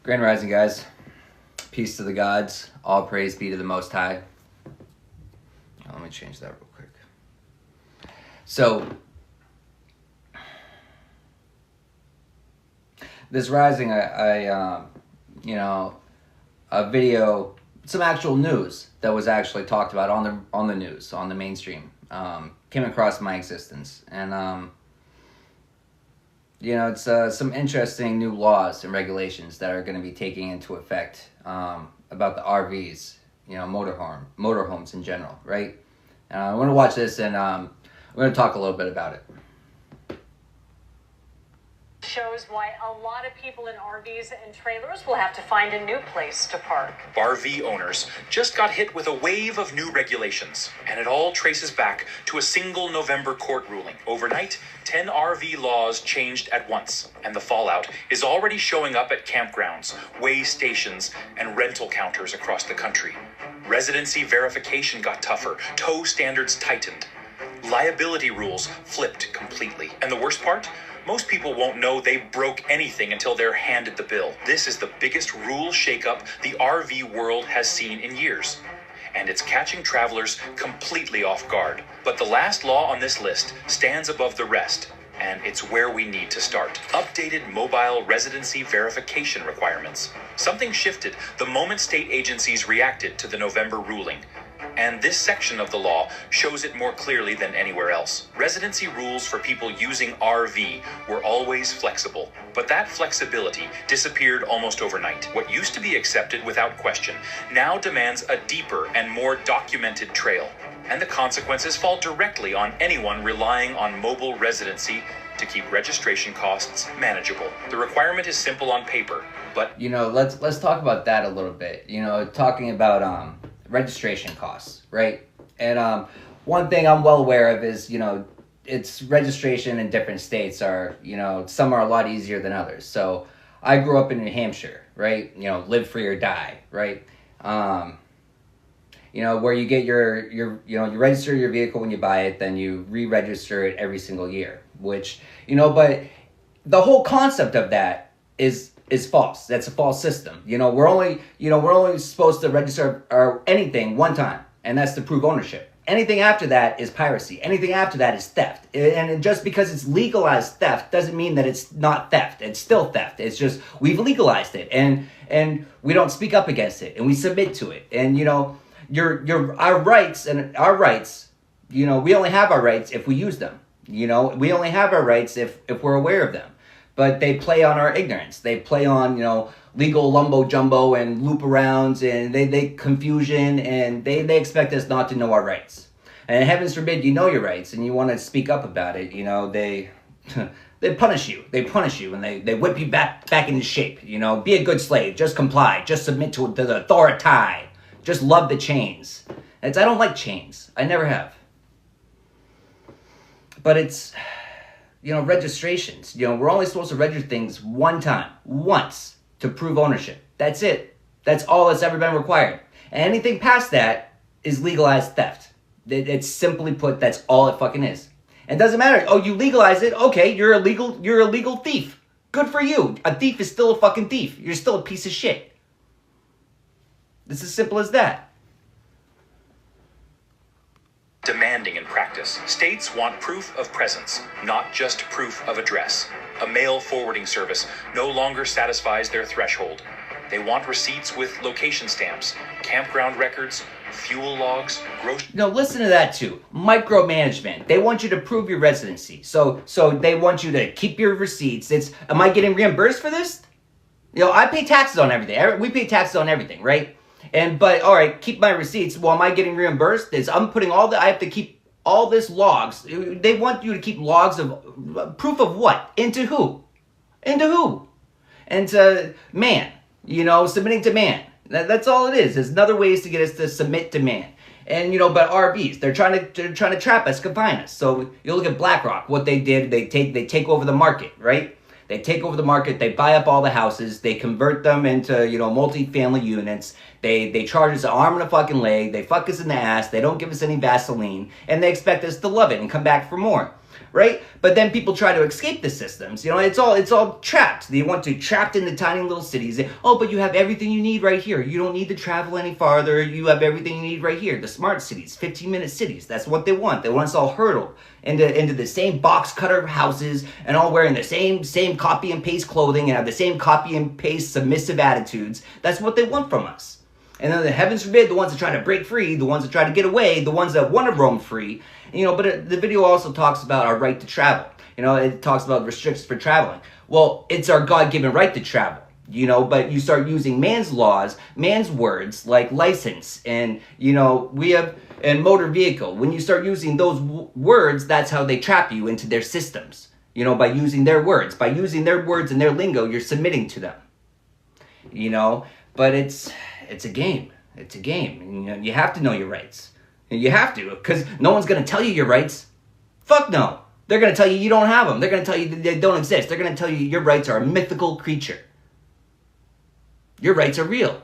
Grand Rising, guys. Peace to the gods. All praise be to the Most High. Let me change that real quick. So, this Rising, a video, some actual news that was actually talked about on the news, on the mainstream, came across my existence. And, it's some interesting new laws and regulations that are going to be taking into effect about the RVs, motorhomes in general, right? I want to watch this, and we're going to talk a little bit about it. Shows why a lot of people in RVs and trailers will have to find a new place to park. RV owners just got hit with a wave of new regulations, and it all traces back to a single November court ruling. Overnight, 10 RV laws changed at once, and the fallout is already showing up at campgrounds, way stations, and rental counters across the country. Residency verification got tougher, tow standards tightened. Liability rules flipped completely. And the worst part? Most people won't know they broke anything until they're handed the bill. This is the biggest rule shakeup the RV world has seen in years. And it's catching travelers completely off guard. But the last law on this list stands above the rest, and it's where we need to start. Updated mobile residency verification requirements. Something shifted the moment state agencies reacted to the November ruling. And this section of the law shows it more clearly than anywhere else. Residency rules for people using RV were always flexible, but that flexibility disappeared almost overnight. What used to be accepted without question now demands a deeper and more documented trail. And the consequences fall directly on anyone relying on mobile residency to keep registration costs manageable. The requirement is simple on paper, but let's talk about that a little bit. Talking about registration costs, right? And one thing I'm well aware of is, it's registration in different states are, some are a lot easier than others. So I grew up in New Hampshire, right? Live free or die, right? Where you get you register your vehicle when you buy it, then you re-register it every single year, which, but the whole concept of that is false. That's a false system. We're only supposed to register anything one time, and that's to prove ownership. Anything after that is piracy. Anything after that is theft. And just because it's legalized theft doesn't mean that it's not theft. It's still theft. It's just we've legalized it, and we don't speak up against it, and we submit to it. And our rights, we only have our rights if we use them. We only have our rights if we're aware of them. But they play on our ignorance. They play on, legal lumbo-jumbo and loop-arounds, and they confusion, and they expect us not to know our rights. And heavens forbid you know your rights and you want to speak up about it, they they punish you. They punish you, and they whip you back into shape. Be a good slave. Just comply. Just submit to the authority. Just love the chains. I don't like chains. I never have. But it's... registrations. We're only supposed to register things one time, once, to prove ownership. That's it. That's all that's ever been required. And anything past that is legalized theft. It's simply put, that's all it fucking is. And it doesn't matter. Oh, you legalize it. Okay, you're a legal thief. Good for you. A thief is still a fucking thief. You're still a piece of shit. It's as simple as that. Demanding in practice. States want proof of presence, not just proof of address. A mail forwarding service no longer satisfies their threshold. They want receipts with location stamps, campground records, fuel logs, listen to that too. Micromanagement. They want you to prove your residency. So they want you to keep your receipts. Am I getting reimbursed for this? I pay taxes on everything. We pay taxes on everything, right? But all right, keep my receipts. Well, am I getting reimbursed? I have to keep all this logs. They want you to keep logs of proof of what? Into who? And man, submitting to man. That's all it is. There's other ways to get us to submit to man. And but RVs, they're trying to trap us, confine us. So you look at BlackRock. What they did, they take over the market, right? They take over the market, they buy up all the houses, they convert them into, multi-family units, they charge us an arm and a fucking leg, they fuck us in the ass, they don't give us any Vaseline, and they expect us to love it and come back for more. right? But then people try to escape the systems. You know, it's all trapped. They want to trapped into tiny little cities. Oh, but you have everything you need right here. You don't need to travel any farther. You have everything you need right here. The smart cities, 15-minute cities. That's what they want. They want us all hurdled into the same box cutter houses and all wearing the same copy and paste clothing and have the same copy and paste submissive attitudes. That's what they want from us. And then, the heavens forbid, the ones that try to break free, the ones that try to get away, the ones that want to roam free. You know, but the video also talks about our right to travel. You know, it talks about restrictions for traveling. Well, it's our God-given right to travel. You know, but you start using man's laws, man's words, like license, and, you know, and motor vehicle. When you start using those words, that's how they trap you into their systems. You know, by using their words. By using their words and their lingo, you're submitting to them. You know, but it's a game. It's a game. And, you know, you have to know your rights. You have to, because no one's going to tell you your rights. Fuck no. They're going to tell you you don't have them. They're going to tell you they don't exist. They're going to tell you your rights are a mythical creature. Your rights are real.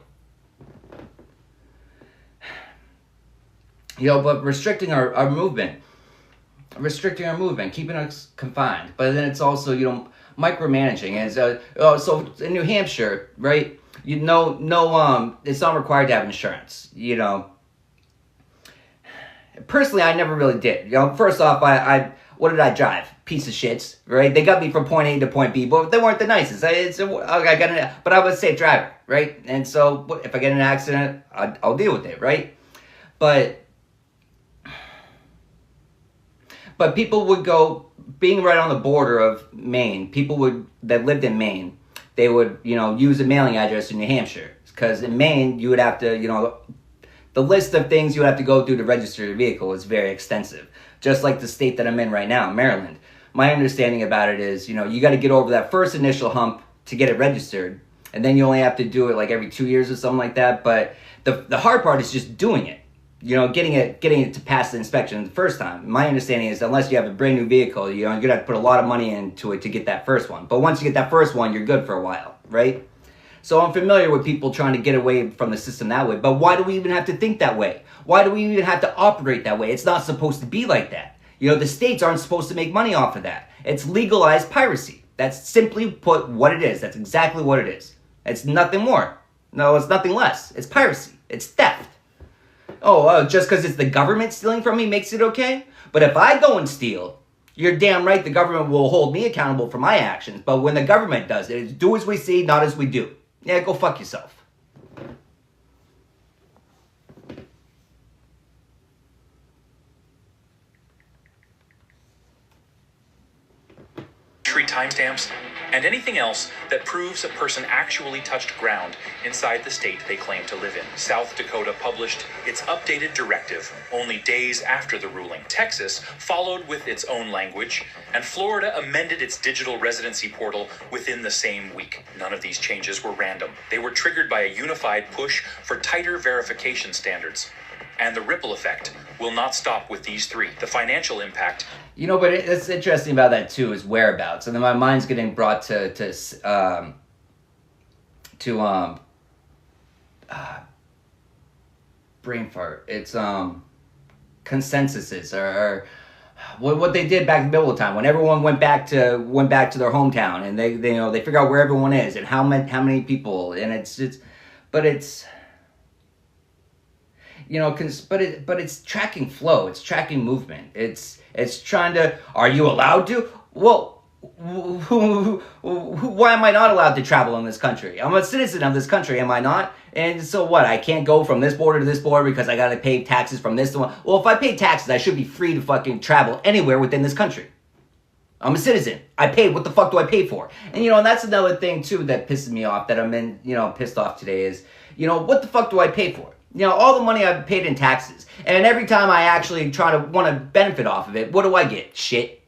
You know, but restricting our movement, keeping us confined. But then it's also, you know, micromanaging. And so in New Hampshire, right? You know, it's not required to have insurance. You know, personally, I never really did. You know, first off, what did I drive? Piece of shits, right? They got me from point A to point B, but they weren't the nicest. But I was a safe driver, right? And so if I get in an accident, I'll deal with it, right? But people would go, being right on the border of Maine, that lived in Maine, they would, you know, use a mailing address in New Hampshire. Because in Maine, you would have to, you know, the list of things you would have to go through to register your vehicle is very extensive. Just like the state that I'm in right now, Maryland. My understanding about it is, you know, you got to get over that first initial hump to get it registered. And then you only have to do it like every 2 years or something like that. But the hard part is just doing it. You know, getting it to pass the inspection the first time. My understanding is unless you have a brand new vehicle, you know, you're gonna have to put a lot of money into it to get that first one. But once you get that first one, you're good for a while, right? So I'm familiar with people trying to get away from the system that way. But why do we even have to think that way? Why do we even have to operate that way? It's not supposed to be like that. You know, the states aren't supposed to make money off of that. It's legalized piracy. That's simply put what it is. That's exactly what it is. It's nothing more. No, it's nothing less. It's piracy. It's theft. Just because it's the government stealing from me makes it okay? But if I go and steal, you're damn right the government will hold me accountable for my actions. But when the government does it, it's do as we see, not as we do. Yeah, go fuck yourself. Timestamps, and anything else that proves a person actually touched ground inside the state they claim to live in. South Dakota published its updated directive only days after the ruling. Texas followed with its own language, and Florida amended its digital residency portal within the same week. None of these changes were random. They were triggered by a unified push for tighter verification standards. And the ripple effect will not stop with these three. The financial impact. You know, but it's interesting about that too is whereabouts, and then my mind's getting brought to brain fart. It's consensuses or what they did back in the Bible time when everyone went back to their hometown and they you know they figure out where everyone is and how many people, and it's you know, but it's tracking flow, it's tracking movement, it's trying to. Are you allowed to? Well, why am I not allowed to travel in this country? I'm a citizen of this country, am I not? And so what? I can't go from this border to this border because I gotta pay taxes from this to one. Well, if I pay taxes, I should be free to fucking travel anywhere within this country. I'm a citizen. I paid. What the fuck do I pay for? And, you know, and that's another thing, too, that pisses me off, that I'm pissed off today is, you know, what the fuck do I pay for? You know, all the money I've paid in taxes. And every time I actually want to benefit off of it, what do I get? Shit.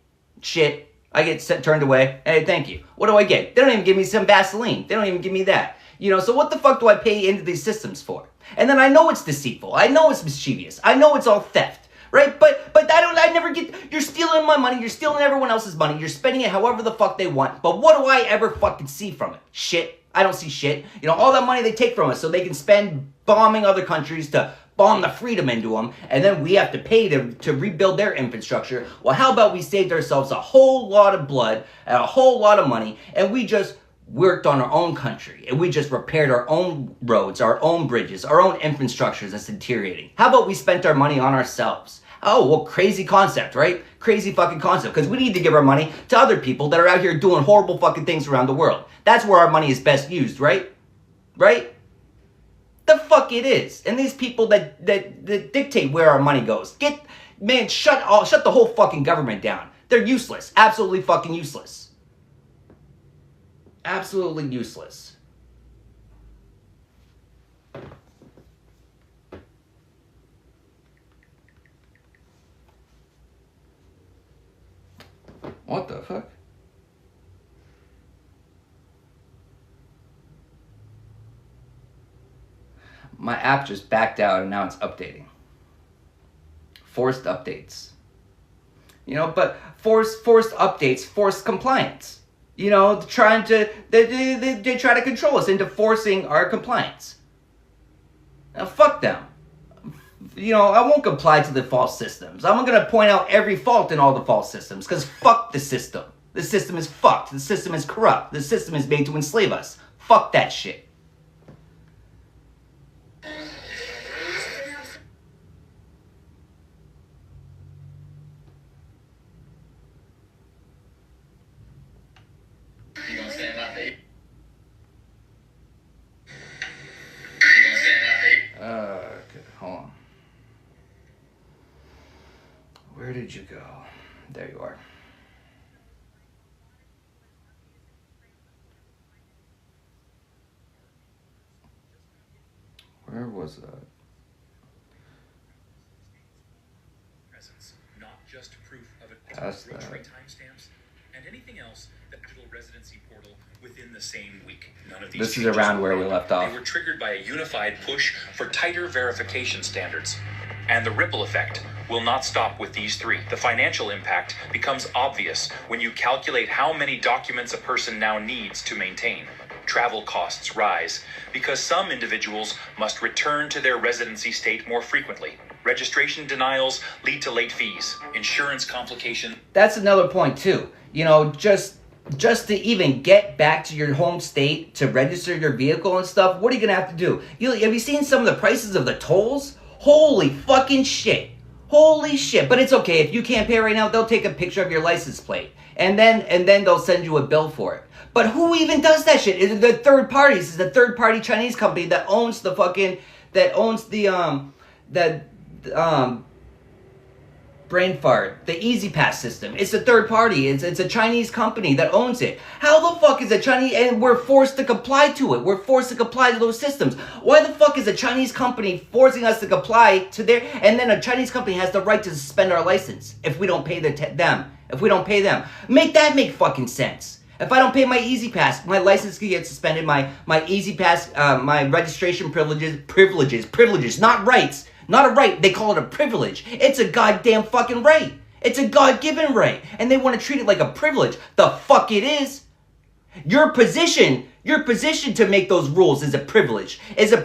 I get turned away. Hey, thank you. What do I get? They don't even give me some Vaseline. They don't even give me that. You know, so what the fuck do I pay into these systems for? And then I know it's deceitful. I know it's mischievous. I know it's all theft. Right? But I never get, you're stealing my money, you're stealing everyone else's money, you're spending it however the fuck they want. But what do I ever fucking see from it? Shit. I don't see shit. You know, all that money they take from us so they can spend bombing other countries to bomb the freedom into them, and then we have to pay to rebuild their infrastructure. Well, how about we saved ourselves a whole lot of blood and a whole lot of money, and we just worked on our own country, and we just repaired our own roads, our own bridges, our own infrastructures that's deteriorating. How about we spent our money on ourselves? Oh, well, crazy concept, right? Crazy fucking concept, because we need to give our money to other people that are out here doing horrible fucking things around the world. That's where our money is best used, right? Right? The fuck it is. And these people that dictate where our money goes. Shut the whole fucking government down. They're useless. Absolutely fucking useless. Absolutely useless. What the fuck? My app just backed out and now it's updating. Forced updates. You know, but forced updates, forced compliance. You know, they try to control us into forcing our compliance. Now, fuck them. You know, I won't comply to the false systems. I'm going to point out every fault in all the false systems, because fuck the system. The system is fucked. The system is corrupt. The system is made to enslave us. Fuck that shit. Okay, hold on. Where did you go? There you are. Where was that? Presence, not just proof of it. Past that. Grocery timestamps and anything else. The digital residency portal within the same week. None of these. This is around where we left off. They were triggered by a unified push for tighter verification standards. And the ripple effect will not stop with these three. The financial impact becomes obvious when you calculate how many documents a person now needs to maintain. Travel costs rise because some individuals must return to their residency state more frequently. Registration denials lead to late fees, insurance complications. That's another point too. You know, just to even get back to your home state to register your vehicle and stuff, what are you gonna have to do? Have you seen some of the prices of the tolls? Holy fucking shit. Holy shit. But it's okay. If you can't pay right now, they'll take a picture of your license plate. And then they'll send you a bill for it. But who even does that shit? It's the third parties. It's the third party Chinese company that owns the fucking, brain fart, the Easy Pass system. It's a third party. It's a Chinese company that owns it. How the fuck is a Chinese, and we're forced to comply to it. We're forced to comply to those systems. Why the fuck is a Chinese company forcing us to comply to their, and then a Chinese company has the right to suspend our license if we don't pay them. If we don't pay them. Make that make fucking sense. If I don't pay my Easy Pass, my license can get suspended, my Easy Pass, my registration privileges, not rights. Not a right, they call it a privilege. It's a goddamn fucking right. It's a God-given right. And they want to treat it like a privilege. The fuck it is. Your position to make those rules is a privilege. Is a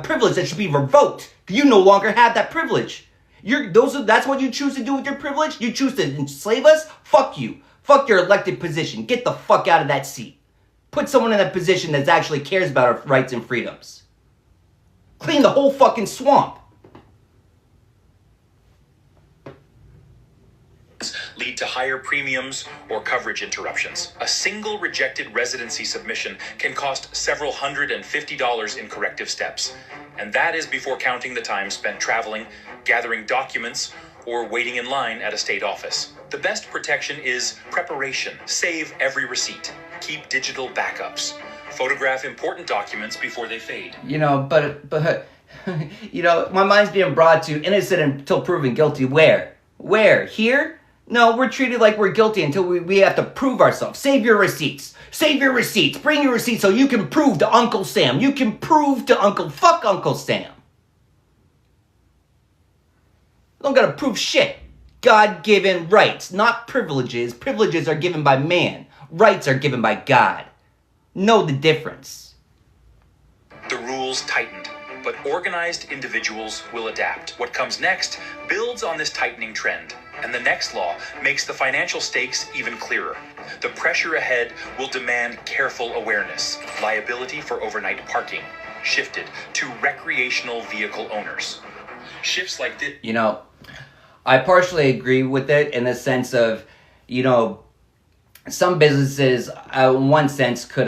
privilege that should be revoked. You no longer have that privilege. That's what you choose to do with your privilege? You choose to enslave us? Fuck you. Fuck your elected position. Get the fuck out of that seat. Put someone in that position that actually cares about our rights and freedoms. Clean the whole fucking swamp. Lead to higher premiums or coverage interruptions. A single rejected residency submission can cost several $150 in corrective steps. And that is before counting the time spent traveling, gathering documents, or waiting in line at a state office. The best protection is preparation. Save every receipt. Keep digital backups. Photograph important documents before they fade. You know, but you know, my mind's being brought to innocent until proven guilty. Where? Here? No, we're treated like we're guilty until we have to prove ourselves. Save your receipts. Save your receipts. Bring your receipts so you can prove to Uncle Sam. You can prove to fuck Uncle Sam. Don't gotta prove shit. God-given rights, not privileges. Privileges are given by man. Rights are given by God. Know the difference. The rules tightened. but organized individuals will adapt. What comes next builds on this tightening trend, and the next law makes the financial stakes even clearer. The pressure ahead will demand careful awareness. Liability for overnight parking shifted to recreational vehicle owners. Shifts like this. You know, I partially agree with it in the sense of, you know, some businesses, in one sense, could,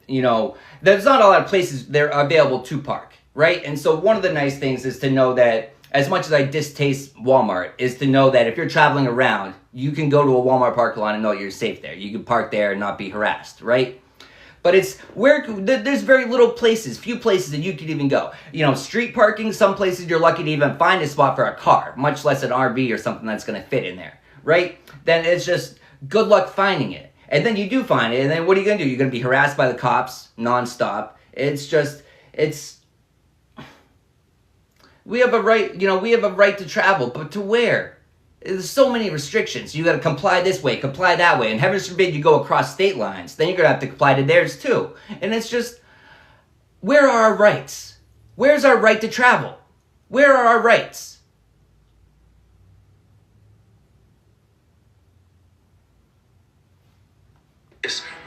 you know, there's not a lot of places they're available to park, right? And so one of the nice things is to know that, as much as I distaste Walmart, is to know that if you're traveling around, you can go to a Walmart parking lot and know you're safe there. You can park there and not be harassed, right? But it's where there's very little places, few places that you could even go. You know, street parking, some places you're lucky to even find a spot for a car, much less an RV or something that's going to fit in there, right? Then it's just good luck finding it. And then you do find it, and then what are you going to do? You're going to be harassed by the cops nonstop. We have a right, you know, we have a right to travel, but to where? There's so many restrictions. You got to comply this way, comply that way, and heaven forbid you go across state lines. Then you're going to have to comply to theirs too. And it's just, where are our rights? Where's our right to travel? Where are our rights?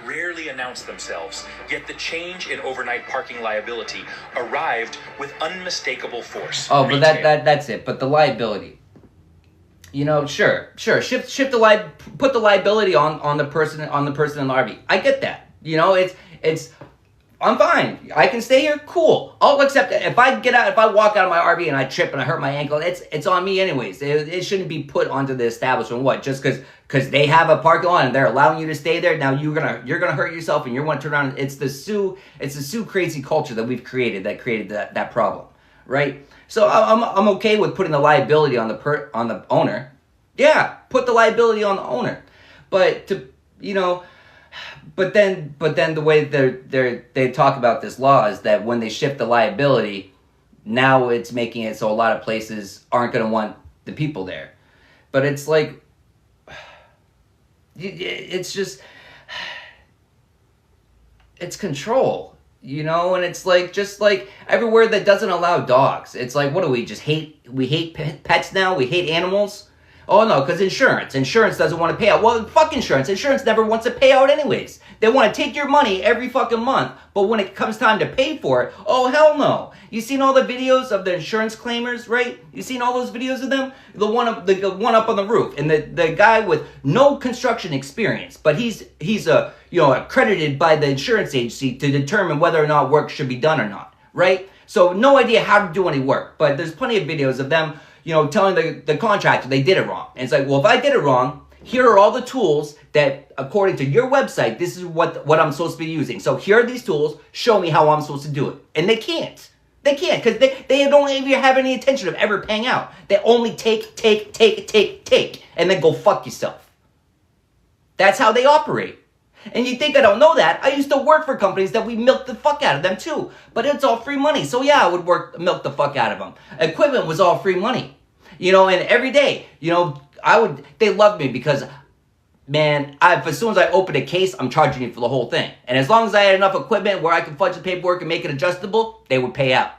Rarely announce themselves, yet the change in overnight parking liability arrived with unmistakable force. Oh, but that's it. But the liability. You know, sure. Shift put the liability on the person in the RV. I get that. You know, it's I'm fine. I can stay here. Cool. I'll accept it. If I walk out of my RV and I trip and I hurt my ankle, it's on me anyways. It shouldn't be put onto the establishment. What? Just because they have a parking lot and they're allowing you to stay there. Now you're gonna hurt yourself and you're going to turn around. It's the sue crazy culture that we've created that problem, right? So I'm okay with putting the liability on the owner. Yeah, put the liability on the owner. But But then the way they talk about this law is that when they shift the liability, now it's making it so a lot of places aren't going to want the people there. But it's like, it's just, it's control, you know? And it's like, just like everywhere that doesn't allow dogs. It's like, what do we just hate? We hate pets now? We hate animals? Oh, no, because insurance doesn't want to pay out. Well, fuck insurance. Insurance never wants to pay out anyways. They want to take your money every fucking month, but when it comes time to pay for it, oh, hell no. You seen all the videos of the insurance claimers, right? You seen all those videos of them? The one up on the roof, and the guy with no construction experience, but he's accredited by the insurance agency to determine whether or not work should be done or not, right? So no idea how to do any work, but there's plenty of videos of them, telling the contractor they did it wrong. And it's like, well, if I did it wrong, here are all the tools that, according to your website, this is what I'm supposed to be using. So here are these tools. Show me how I'm supposed to do it. And they can't. They can't, because they don't even have any intention of ever paying out. They only take, and then go fuck yourself. That's how they operate. And you think I don't know that? I used to work for companies that we milked the fuck out of them too. But it's all free money. So yeah, I would milk the fuck out of them. Equipment was all free money. And every day, they loved me because, man, as soon as I opened a case, I'm charging you for the whole thing. And as long as I had enough equipment where I could fudge the paperwork and make it adjustable, they would pay out.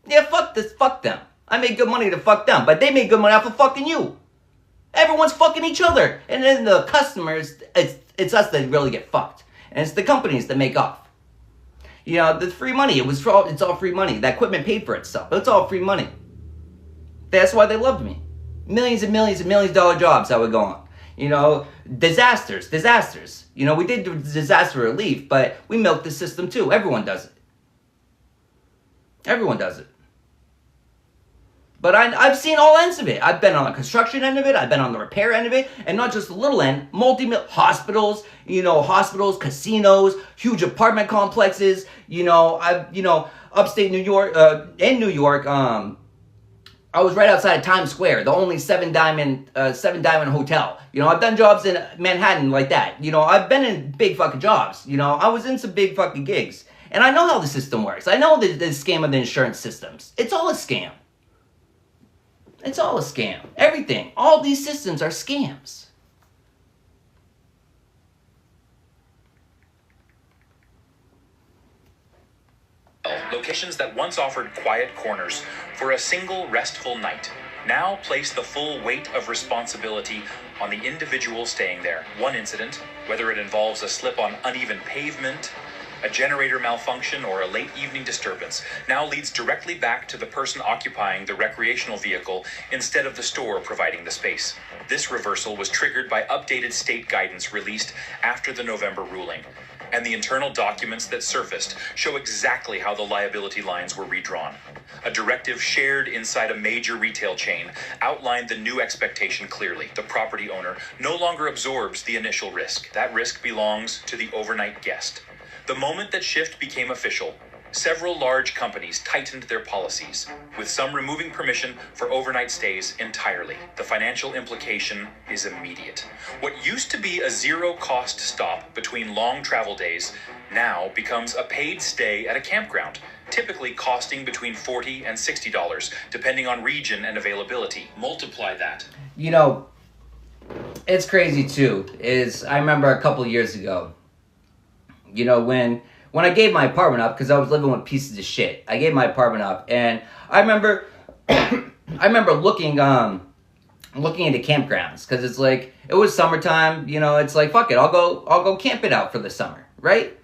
Yeah, fuck them. I made good money to fuck them, but they made good money off of fucking you. Everyone's fucking each other. And then the customers, it's us that really get fucked. And it's the companies that make off. The free money, it's all free money. That equipment paid for itself. It's all free money. That's why they loved me. Millions and millions and millions of dollar jobs I would go on. Disasters. We did do disaster relief, but we milked the system too. Everyone does it. But I've seen all ends of it. I've been on the construction end of it. I've been on the repair end of it. And not just the little end, hospitals, casinos, huge apartment complexes, upstate New York, in New York, I was right outside of Times Square, the only seven diamond hotel. I've done jobs in Manhattan like that. I've been in big fucking jobs. I was in some big fucking gigs. And I know how the system works. I know the scam of the insurance systems. It's all a scam. It's all a scam. Everything. All these systems are scams. Locations that once offered quiet corners for a single restful night now place the full weight of responsibility on the individual staying there. One incident, whether it involves a slip on uneven pavement, a generator malfunction, or a late evening disturbance, now leads directly back to the person occupying the recreational vehicle instead of the store providing the space. This reversal was triggered by updated state guidance released after the November ruling, and the internal documents that surfaced show exactly how the liability lines were redrawn. A directive shared inside a major retail chain outlined the new expectation clearly. The property owner no longer absorbs the initial risk. That risk belongs to the overnight guest. The moment that shift became official, several large companies tightened their policies, with some removing permission for overnight stays entirely. The financial implication is immediate. What used to be a zero-cost stop between long travel days now becomes a paid stay at a campground, typically costing between $40 and $60, depending on region and availability. Multiply that. You know, it's crazy too, I remember a couple years ago, you know, when I gave my apartment up, because I was living with pieces of shit, I gave my apartment up, and I remember, looking into campgrounds, because it's like, it was summertime, you know, it's like, fuck it, I'll go camp it out for the summer, right?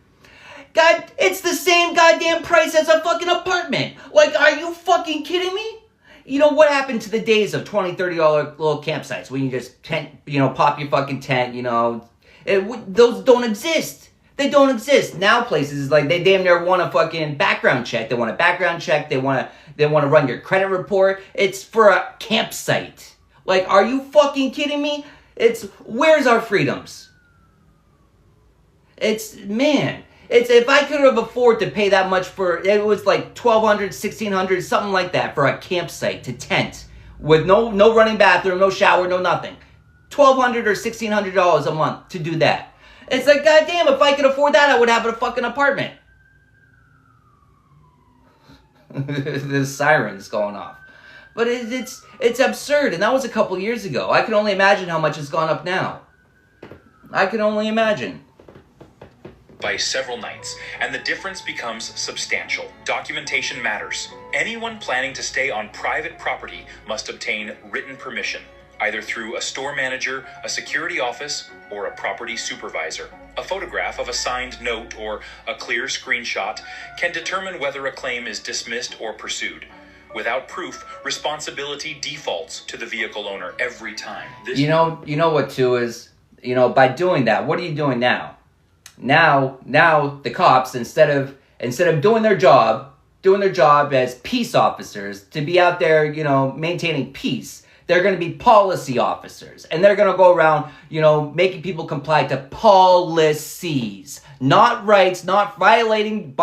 God, it's the same goddamn price as a fucking apartment. Like, are you fucking kidding me? You know, what happened to the days of $20, $30 little campsites when you just pop your fucking tent, you know? Those don't exist. They don't exist. Now places, like, they damn near want a fucking background check. They want a background check. They want to run your credit report. It's for a campsite. Like, are you fucking kidding me? Where's our freedoms? If I could have afforded to pay that much for, it was like $1,200, $1,600, something like that for a campsite to tent with no running bathroom, no shower, no nothing. $1,200 or $1,600 a month to do that. It's like, goddamn, if I could afford that, I would have a fucking apartment. The siren's going off. But it's absurd, and that was a couple years ago. I can only imagine how much it's gone up now. I can only imagine. By several nights, and the difference becomes substantial. Documentation matters. Anyone planning to stay on private property must obtain written permission, either through a store manager, a security office, or a property supervisor. A photograph of a signed note or a clear screenshot can determine whether a claim is dismissed or pursued. Without proof, responsibility defaults to the vehicle owner every time. You know what too is, by doing that, what are you doing now? Now the cops, instead of doing their job as peace officers, to be out there, maintaining peace, they're going to be policy officers, and they're going to go around, making people comply to policies, not rights, not violating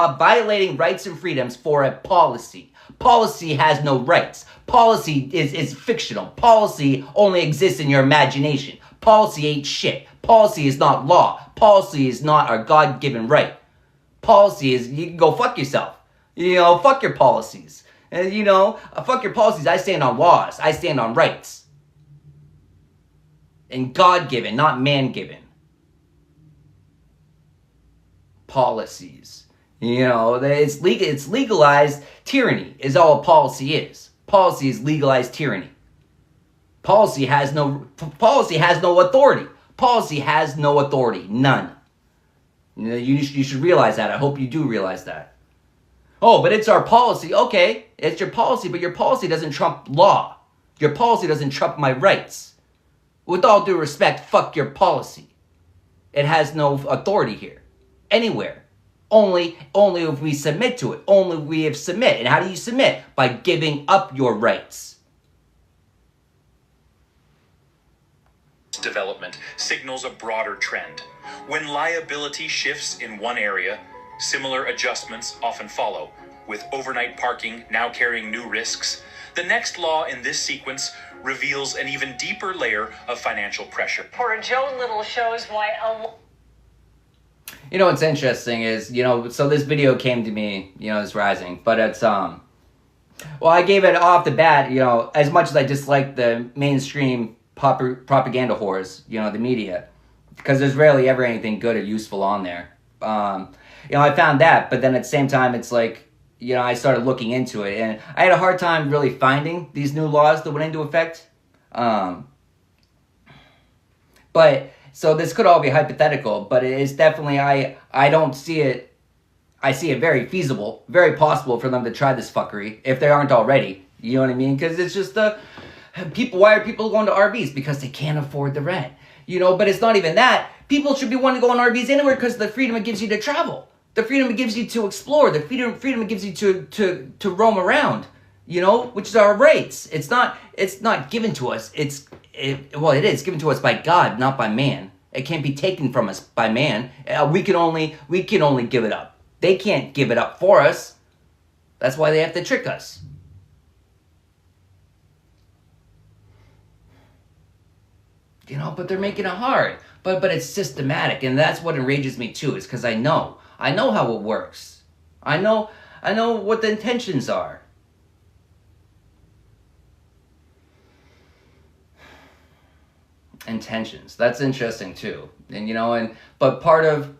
rights and freedoms for a policy. Policy has no rights. Policy is fictional. Policy only exists in your imagination. Policy ain't shit. Policy is not law. Policy is not our God-given right. Policy is, you can go fuck yourself. Fuck your policies. And, fuck your policies. I stand on laws. I stand on rights. And God-given, not man-given. Policies. It's legalized tyranny is all a policy is. Policy is legalized tyranny. Policy has no authority. Policy has no authority. None. You should realize that. I hope you do realize that. Oh, but it's our policy. Okay, it's your policy, but your policy doesn't trump law. Your policy doesn't trump my rights. With all due respect, fuck your policy. It has no authority here. Anywhere. Only if we submit to it. Only if we have submit. And how do you submit? By giving up your rights. Development signals a broader trend. When liability shifts in one area, similar adjustments often follow, with overnight parking now carrying new risks. The next law in this sequence reveals an even deeper layer of financial pressure. Poor Joe Little shows why what's interesting is, so this video came to me, it's rising, but it's, well, I gave it off the bat, as much as I dislike the mainstream propaganda whores, the media, because there's rarely ever anything good or useful on there. I found that, but then at the same time, it's like, I started looking into it, and I had a hard time really finding these new laws that went into effect. But so this could all be hypothetical, but it is definitely I don't see it. I see it very feasible, very possible for them to try this fuckery if they aren't already. You know what I mean? Because it's just people. Why are people going to RVs? Because they can't afford the rent. But it's not even that. People should be wanting to go on RVs anywhere because of the freedom it gives you to travel, the freedom it gives you to explore, the freedom it gives you to roam around. Which is our rights. It's not given to us. It is given to us by God, not by man. It can't be taken from us by man. We can only give it up. They can't give it up for us. That's why they have to trick us. But they're making it hard. But it's systematic, and that's what enrages me too. Is because I know how it works. I know what the intentions are. Intentions. That's interesting too. But part of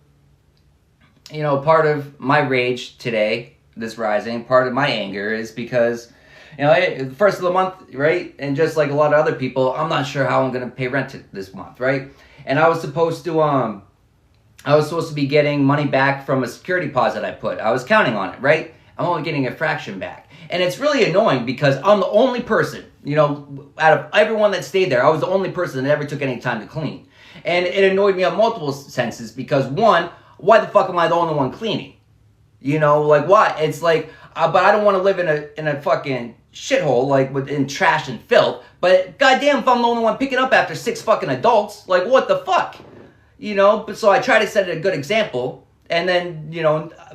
my rage today, this rising, part of my anger is because, first of the month, right? And just like a lot of other people, I'm not sure how I'm going to pay rent this month, right? And I was supposed to be getting money back from a security deposit I put. I was counting on it, right? I'm only getting a fraction back. And it's really annoying because I'm the only person, out of everyone that stayed there, I was the only person that ever took any time to clean. And it annoyed me on multiple senses because, one, why the fuck am I the only one cleaning? Why? It's like, but I don't want to live in a fucking shithole, in trash and filth. But goddamn, if I'm the only one picking up after 6 fucking adults, what the fuck? But so I try to set a good example, and then,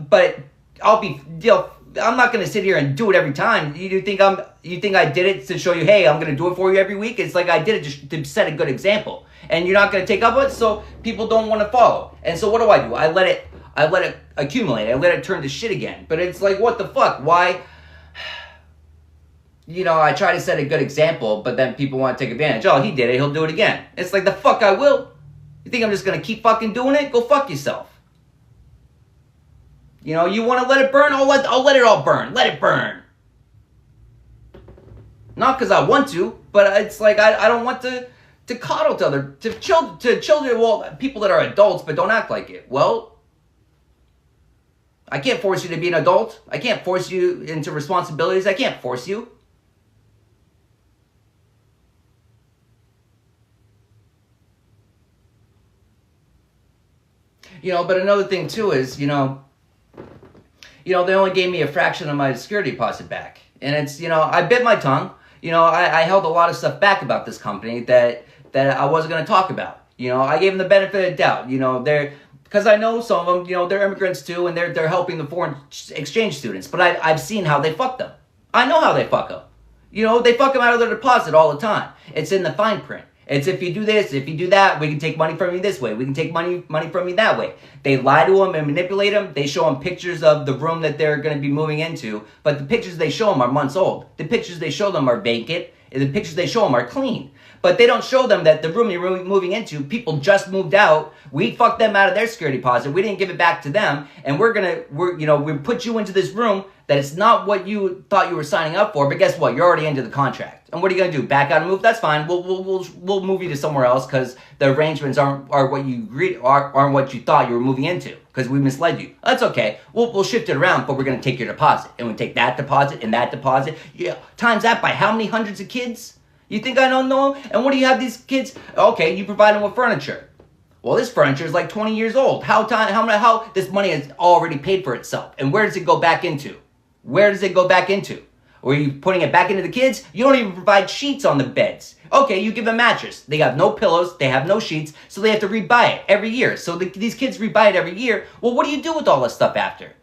but I'm not gonna sit here and do it every time. You think I did it to show you, hey, I'm gonna do it for you every week? It's like I did it just to set a good example, and you're not gonna take up it, so people don't want to follow. And so what do? I let it accumulate. I let it turn to shit again. But it's like, what the fuck? Why? I try to set a good example, but then people want to take advantage. Oh, he did it, he'll do it again. It's like, the fuck I will. You think I'm just gonna keep fucking doing it? Go fuck yourself. You want to let it burn? I'll let it all burn. Let it burn. Not because I want to, but it's like I don't want to coddle to children. Well, people that are adults but don't act like it. Well, I can't force you to be an adult. I can't force you into responsibilities. I can't force you. But another thing too is, they only gave me a fraction of my security deposit back. And it's, I bit my tongue. I held a lot of stuff back about this company that I wasn't going to talk about. I gave them the benefit of the doubt. Because I know some of them, they're immigrants too, and they're helping the foreign exchange students. But I've seen how they fuck them. I know how they fuck them. They fuck them out of their deposit all the time. It's in the fine print. It's if you do this, if you do that, we can take money from you this way. We can take money from you that way. They lie to them and manipulate them. They show them pictures of the room that they're going to be moving into. But the pictures they show them are months old. The pictures they show them are vacant. And the pictures they show them are clean. But they don't show them that the room you're moving into, people just moved out. We fucked them out of their security deposit. We didn't give it back to them. And we put you into this room that it's not what you thought you were signing up for. But guess what? You're already into the contract. And what are you going to do? Back out and move? That's fine. We'll move you to somewhere else because the arrangements aren't what you thought you were moving into because we misled you. That's okay. We'll shift it around, but we're going to take your deposit. And we take that deposit and that deposit. Yeah, times that by how many hundreds of kids? You think I don't know? And what do you have these kids? Okay, you provide them with furniture. Well, this furniture is like 20 years old. How this money has already paid for itself. And where does it go back into? Where does it go back into? Or are you putting it back into the kids? You don't even provide sheets on the beds. Okay, you give them a mattress. They have no pillows. They have no sheets. So they have to rebuy it every year. So these kids rebuy it every year. Well, what do you do with all this stuff after?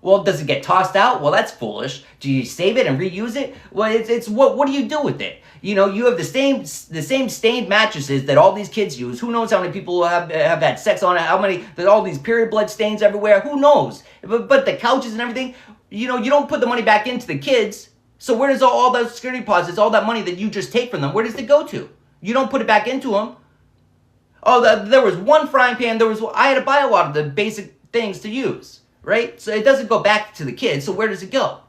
Well, does it get tossed out? Well, that's foolish. Do you save it and reuse it? Well, it's what do you do with it? You have the same stained mattresses that all these kids use. Who knows how many people have had sex on it? How many? There's all these period blood stains everywhere. Who knows? But the couches and everything, you don't put the money back into the kids. So where does all those security deposits, all that money that you just take from them, where does it go to? You don't put it back into them. Oh, there was one frying pan. I had to buy a lot of the basic things to use. right? So it doesn't go back to the kids, so where does it go?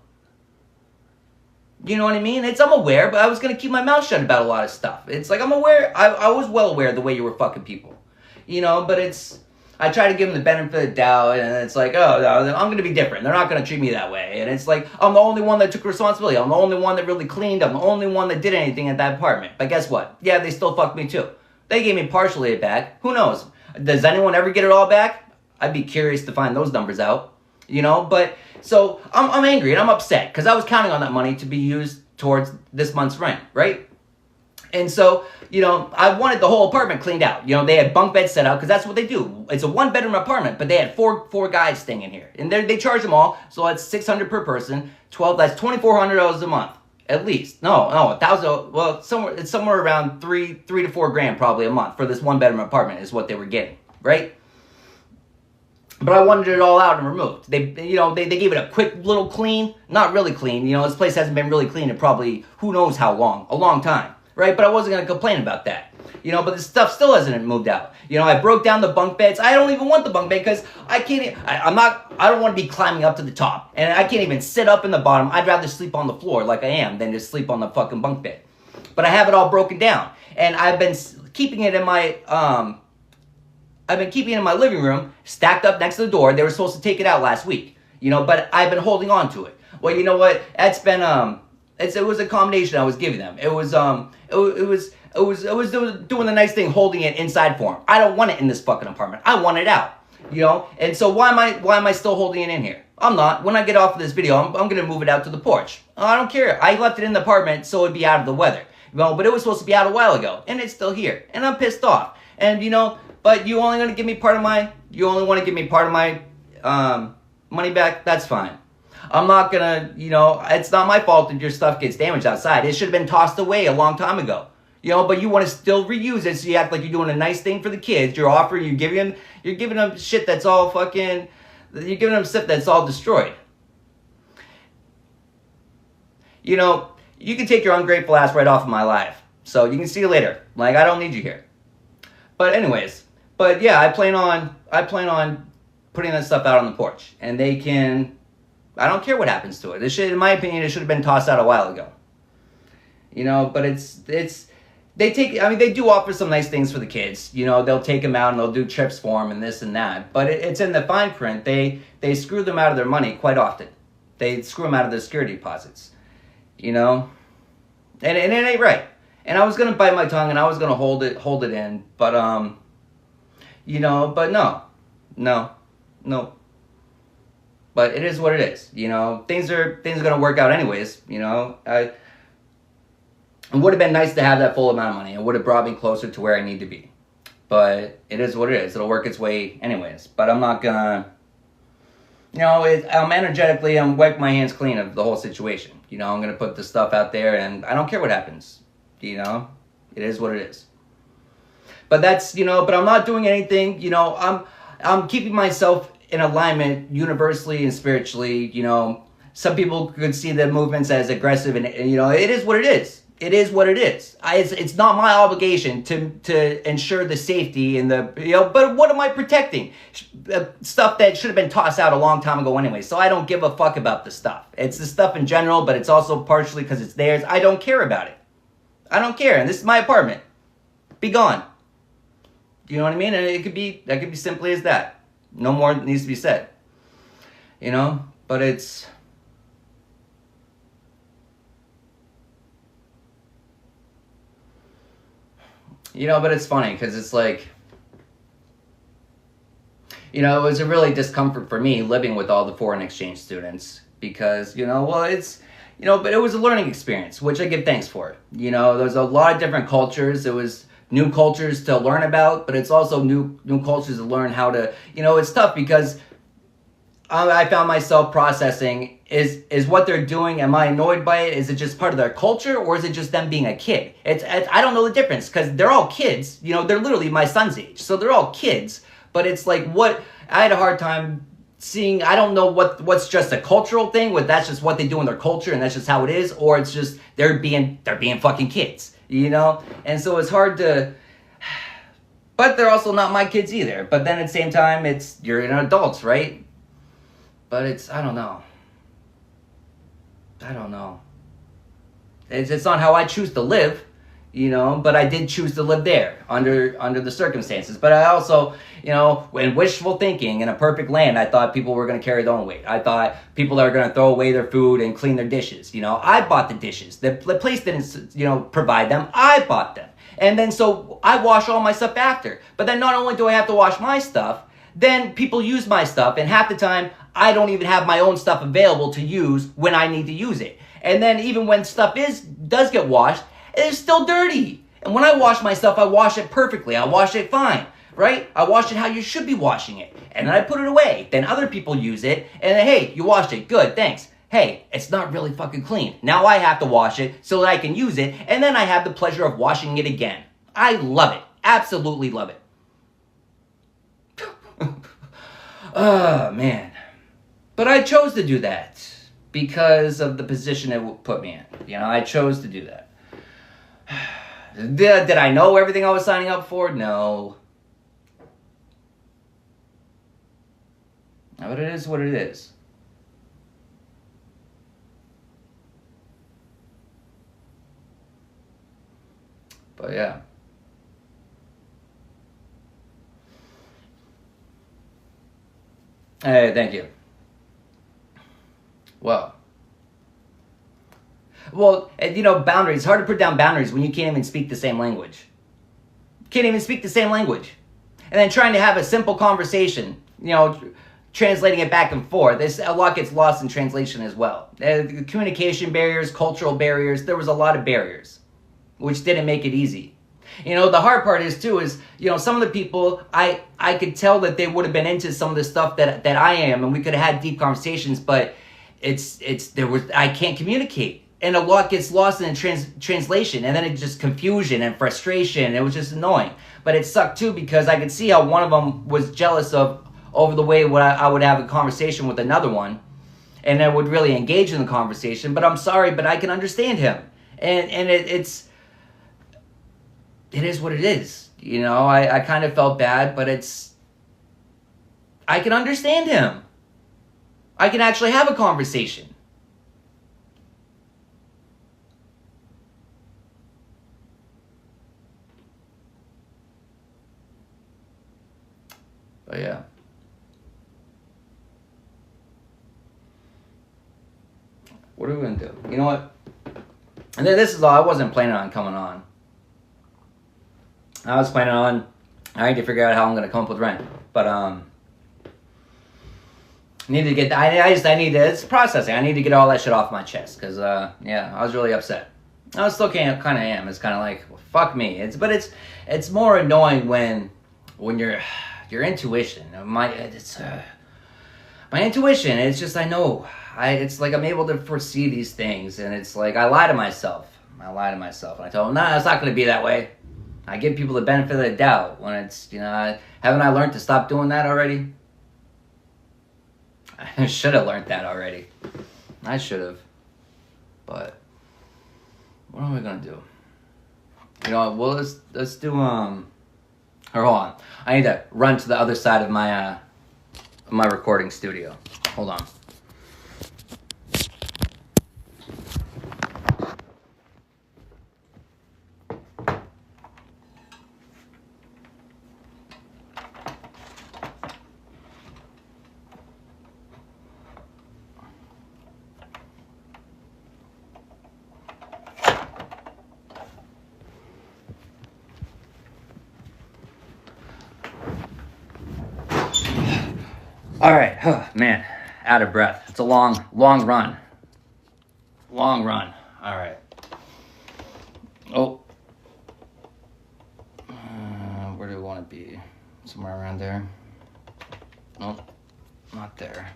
You know what I mean? I'm aware, but I was going to keep my mouth shut about a lot of stuff. It's like, I'm aware, I was well aware of the way you were fucking people. You know, but I try to give them the benefit of the doubt, and it's like, oh, no, I'm going to be different. They're not going to treat me that way. And it's like, I'm the only one that took responsibility. I'm the only one that really cleaned. I'm the only one that did anything at that apartment. But guess what? Yeah, they still fucked me too. They gave me partially it back. Who knows? Does anyone ever get it all back? I'd be curious to find those numbers out. You know, but so I'm angry and I'm upset because I was counting on that money to be used towards this month's rent, right? And so, you know, I wanted the whole apartment cleaned out. You know, they had bunk beds set out because that's what they do. It's a 1-bedroom apartment, but they had four guys staying in here, and they charge them all. So that's $600 per person. That's $2,400 a month at least. No, $1,000. Well, it's somewhere around $3 to $4 grand probably a month for this 1-bedroom apartment is what they were getting, right? But I wanted it all out and removed. They gave it a quick little clean, not really clean. You know, this place hasn't been really clean in probably who knows how long, a long time. Right, but I wasn't going to complain about that. You know, but the stuff still hasn't moved out. You know, I broke down the bunk beds. I don't even want the bunk bed because I don't want to be climbing up to the top. And I can't even sit up in the bottom. I'd rather sleep on the floor like I am than just sleep on the fucking bunk bed. But I have it all broken down. And I've been keeping it in my, living room, stacked up next to the door. They were supposed to take it out last week. You know, but I've been holding on to it. Well, you know what? That's been, it was a combination I was giving them. It was doing the nice thing, holding it inside for them. I don't want it in this fucking apartment. I want it out, you know. And so why am I still holding it in here? I'm not. When I get off of this video, I'm gonna move it out to the porch. I don't care. I left it in the apartment so it'd be out of the weather. You know, but it was supposed to be out a while ago, and it's still here, and I'm pissed off. And you know, but you only want to give me part of my money back. That's fine. I'm not gonna, you know, it's not my fault that your stuff gets damaged outside. It should have been tossed away a long time ago. You know, but you want to still reuse it, so you act like you're doing a nice thing for the kids. You're giving them shit that's all fucking, you're giving them stuff that's all destroyed. You know, you can take your ungrateful ass right off of my life. So you can see you later. Like, I don't need you here. But anyways, yeah, I plan on putting that stuff out on the porch, and they can. I don't care what happens to it. In my opinion, it should have been tossed out a while ago. You know, but they do offer some nice things for the kids. You know, they'll take them out and they'll do trips for them and this and that. But it's in the fine print. They screw them out of their money quite often. They screw them out of their security deposits. You know, and it ain't right. And I was gonna bite my tongue and I was gonna hold it in, but you know, but no. But it is what it is, you know. Things are gonna work out anyways, you know. It would have been nice to have that full amount of money. It would have brought me closer to where I need to be. But it is what it is. It'll work its way anyways. But I'm not gonna, you know. I'm wipe my hands clean of the whole situation. You know, I'm gonna put the stuff out there, and I don't care what happens. You know, it is what it is. But that's, you know. But I'm not doing anything. You know, I'm keeping myself in alignment universally and spiritually. You know, some people could see the movements as aggressive, and you know, it is what it is. It is what it is. It's not my obligation to ensure the safety and the, you know, but what am I protecting? Stuff that should have been tossed out a long time ago anyway. So I don't give a fuck about the stuff. It's the stuff in general, but it's also partially because it's theirs. I don't care about it. I don't care. And this is my apartment. Be gone. You know what I mean? And that could be simply as that. No more needs to be said. You know? But it's... You know, but it's funny because it's like... You know, it was a really discomfort for me living with all the foreign exchange students. Because, you know, well, it's... You know, but it was a learning experience, which I give thanks for. You know, there's a lot of different cultures. It was... new cultures to learn about, but it's also new cultures to learn how to, you know, it's tough because I found myself processing, is what they're doing, am I annoyed by it? Is it just part of their culture, or is it just them being a kid? I don't know the difference, because they're all kids, you know, they're literally my son's age, so they're all kids, but it's like, I had a hard time seeing, I don't know what's just a cultural thing, that's just what they do in their culture, and that's just how it is, or it's just, they're being fucking kids. You know, and so it's hard to, but they're also not my kids either. But then at the same time, you're an adult, right? But it's, I don't know. It's not how I choose to live, you know, but I did choose to live there under the circumstances. But I also, you know, in wishful thinking, in a perfect land, I thought people were going to carry their own weight. I thought people are going to throw away their food and clean their dishes. You know, I bought the dishes. The place didn't, you know, provide them. I bought them. And then so I wash all my stuff after. But then not only do I have to wash my stuff, then people use my stuff. And half the time, I don't even have my own stuff available to use when I need to use it. And then even when stuff does get washed, it's still dirty. And when I wash my stuff, I wash it perfectly. I wash it fine, right? I wash it how you should be washing it. And then I put it away. Then other people use it. And then, hey, you washed it. Good, thanks. Hey, it's not really fucking clean. Now I have to wash it so that I can use it. And then I have the pleasure of washing it again. I love it. Absolutely love it. Oh, man. But I chose to do that because of the position it put me in. You know, I chose to do that. Did I know everything I was signing up for? No. But it is what it is. But yeah. Hey, thank you. Well, you know, boundaries. It's hard to put down boundaries when you can't even speak the same language. Can't even speak the same language. And then trying to have a simple conversation, you know, translating it back and forth. A lot gets lost in translation as well. Communication barriers, cultural barriers. There was a lot of barriers, which didn't make it easy. You know, the hard part is, you know, some of the people, I could tell that they would have been into some of the stuff that I am, and we could have had deep conversations, but I can't communicate. And a lot gets lost in translation, and then it's just confusion and frustration. It was just annoying. But it sucked too, because I could see how one of them was jealous over the way I would have a conversation with another one, and I would really engage in the conversation. But I'm sorry, but I can understand him. And it is what it is. You know, I kind of felt bad, but I can understand him. I can actually have a conversation. But yeah. What are we going to do? You know what? And then this is all. I wasn't planning on coming on. I was planning on, I need to figure out how I'm going to come up with rent. But, it's processing. I need to get all that shit off my chest. Because, yeah, I was really upset. I still kind of am. It's kind of like, well, fuck me. It's more annoying when your intuition, my intuition, it's just, I know. It's like I'm able to foresee these things. And it's like, I lie to myself. And I tell them, nah, it's not going to be that way. I give people the benefit of the doubt when it's, you know, haven't I learned to stop doing that already? I should have learned that already. I should have. But what am I going to do? You know, well, let's do, or hold on. I need to run to the other side of my recording studio. Hold on. All right, oh, man, out of breath. It's a long run. Long run. All right. Oh. Where do we want to be? Somewhere around there. Nope, not there.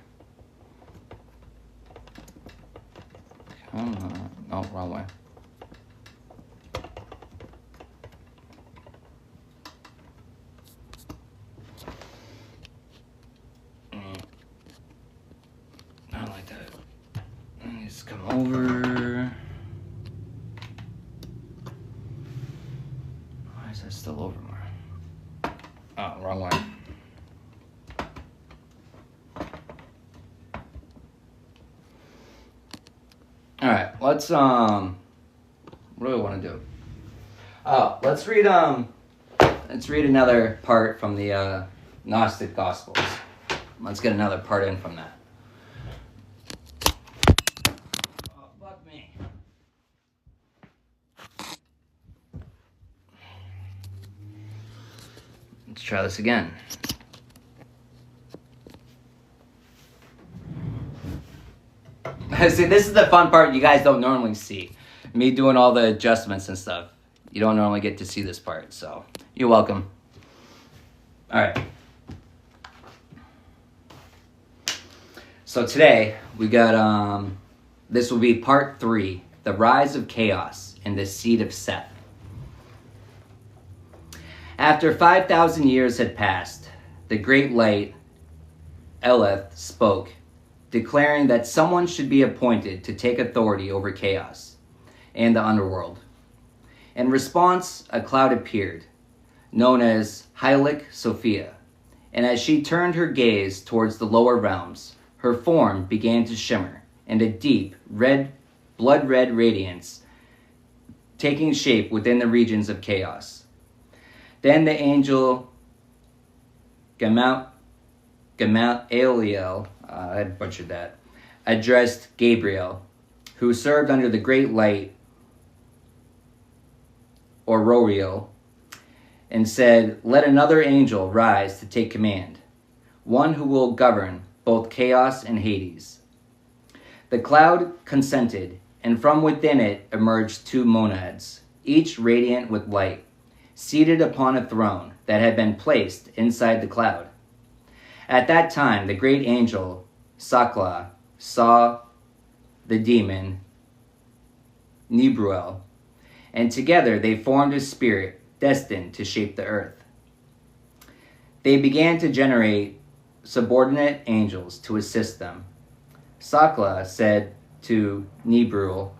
Come on. No, wrong way. Not like that. Just come over. Why is that still over more? Oh, wrong way. right, let's what do I want to do? Oh, let's read another part from the Gnostic Gospels. Let's get another part in from that. Oh, fuck me. Let's try this again. See, this is the fun part you guys don't normally see. Me doing all the adjustments and stuff. You don't normally get to see this part, so you're welcome. All right. So today we got this will be part 3, the rise of chaos and the seed of Seth. After 5,000 years had passed, the great light Eleth spoke, declaring that someone should be appointed to take authority over chaos and the underworld. In response, a cloud appeared, known as Hylic Sophia, and as she turned her gaze towards the lower realms, her form began to shimmer, and a deep, blood-red radiance taking shape within the regions of chaos. Then the angel Gamaliel, I butchered that, addressed Gabriel, who served under the great light Auroriel, and said, "Let another angel rise to take command, one who will govern both chaos and Hades." The cloud consented, and from within it emerged 2 monads, each radiant with light, seated upon a throne that had been placed inside the cloud. At that time, the great angel, Sakla, saw the demon, Nibruel, and together they formed a spirit destined to shape the earth. They began to generate subordinate angels to assist them. Sakla said to Nibruel,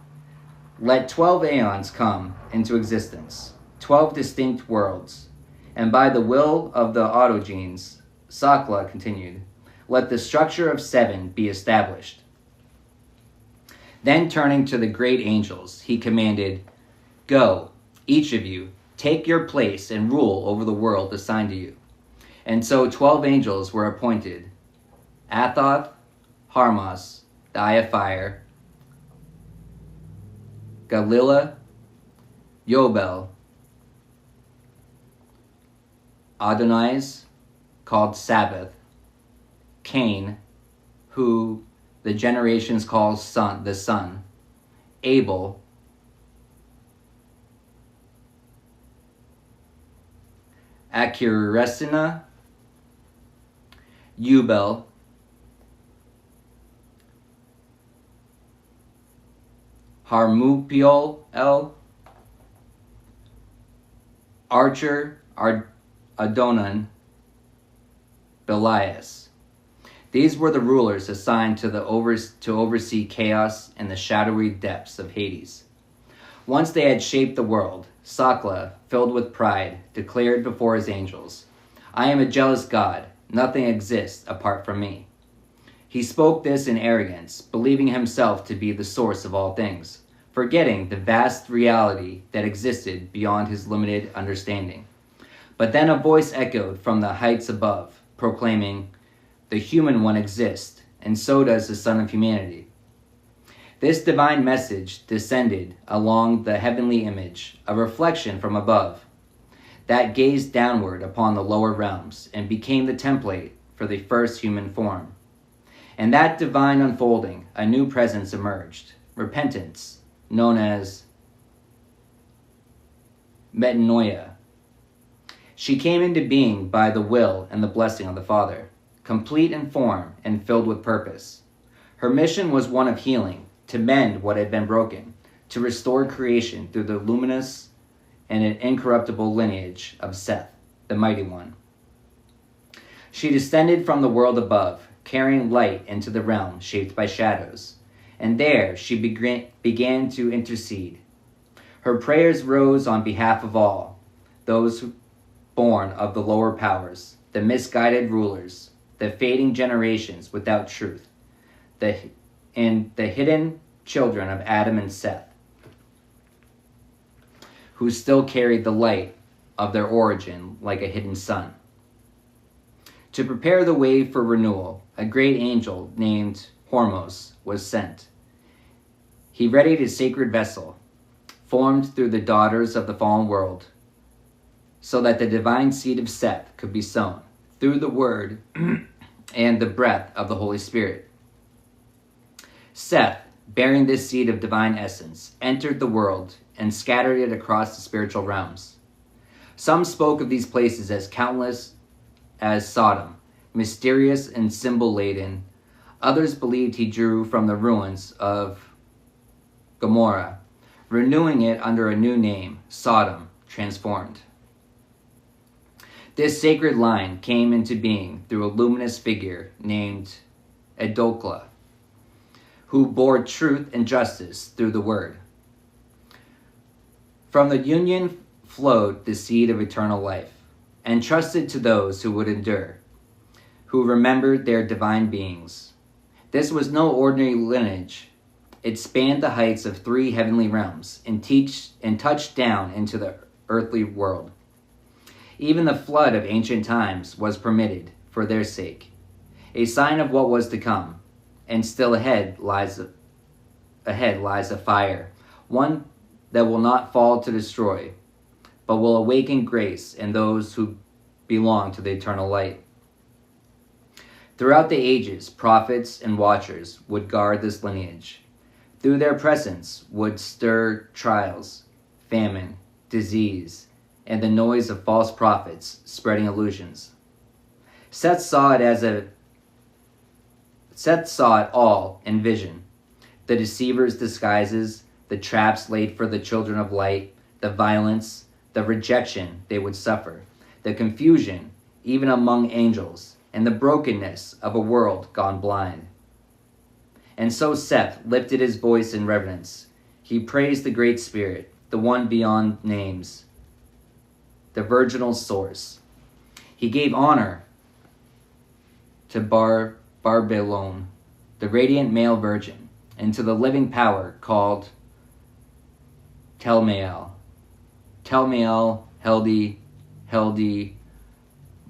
"Let 12 aeons come into existence, 12 distinct worlds, and by the will of the autogenes," Sakla continued, "let the structure of 7 be established." Then turning to the great angels, he commanded, "Go, each of you, take your place and rule over the world assigned to you." And so 12 angels were appointed: Athoth, Harmos, the Eye of Fire, Galila, Yobel, Adonais, called Sabbath, Cain, who the generations call the Son, Abel, Acuresina, Ubel, Harmupiel, Archer, Adonan, Belias. These were the rulers assigned to oversee chaos in the shadowy depths of Hades. Once they had shaped the world, Sakla, filled with pride, declared before his angels, "I am a jealous god. Nothing exists apart from me." He spoke this in arrogance, believing himself to be the source of all things, forgetting the vast reality that existed beyond his limited understanding. But then a voice echoed from the heights above, proclaiming, "The human one exists, and so does the Son of Humanity." This divine message descended along the heavenly image, a reflection from above, that gazed downward upon the lower realms and became the template for the first human form. In that divine unfolding, a new presence emerged, repentance, known as metanoia. She came into being by the will and the blessing of the Father, complete in form and filled with purpose. Her mission was one of healing, to mend what had been broken, to restore creation through the luminous and an incorruptible lineage of Seth, the Mighty One. She descended from the world above, carrying light into the realm shaped by shadows, and there she began to intercede. Her prayers rose on behalf of all, those born of the lower powers, the misguided rulers, the fading generations without truth, and the hidden children of Adam and Seth, who still carried the light of their origin like a hidden sun. To prepare the way for renewal, a great angel named Hormos was sent. He readied a sacred vessel, formed through the daughters of the fallen world, so that the divine seed of Seth could be sown through the word and the breath of the Holy Spirit. Seth, bearing this seed of divine essence, entered the world and scattered it across the spiritual realms. Some spoke of these places as countless as Sodom, mysterious and symbol-laden. Others believed he drew from the ruins of Gomorrah, renewing it under a new name, Sodom, transformed. This sacred line came into being through a luminous figure named Edokla, who bore truth and justice through the word. From the union flowed the seed of eternal life, entrusted to those who would endure, who remembered their divine beings. This was no ordinary lineage. It spanned the heights of 3 heavenly realms and touched down into the earthly world. Even the flood of ancient times was permitted for their sake, a sign of what was to come, and still ahead lies a fire, one that will not fall to destroy, but will awaken grace in those who belong to the eternal light. Throughout the ages, prophets and watchers would guard this lineage. Through their presence would stir trials, famine, disease, and the noise of false prophets spreading illusions. Seth saw it all in vision. The deceivers' disguises, the traps laid for the children of light, the violence, the rejection they would suffer, the confusion, even among angels, and the brokenness of a world gone blind. And so Seth lifted his voice in reverence. He praised the Great Spirit, the one beyond names, the virginal source. He gave honor to Barbelone, the radiant male virgin, and to the living power called Telmael, Heldi,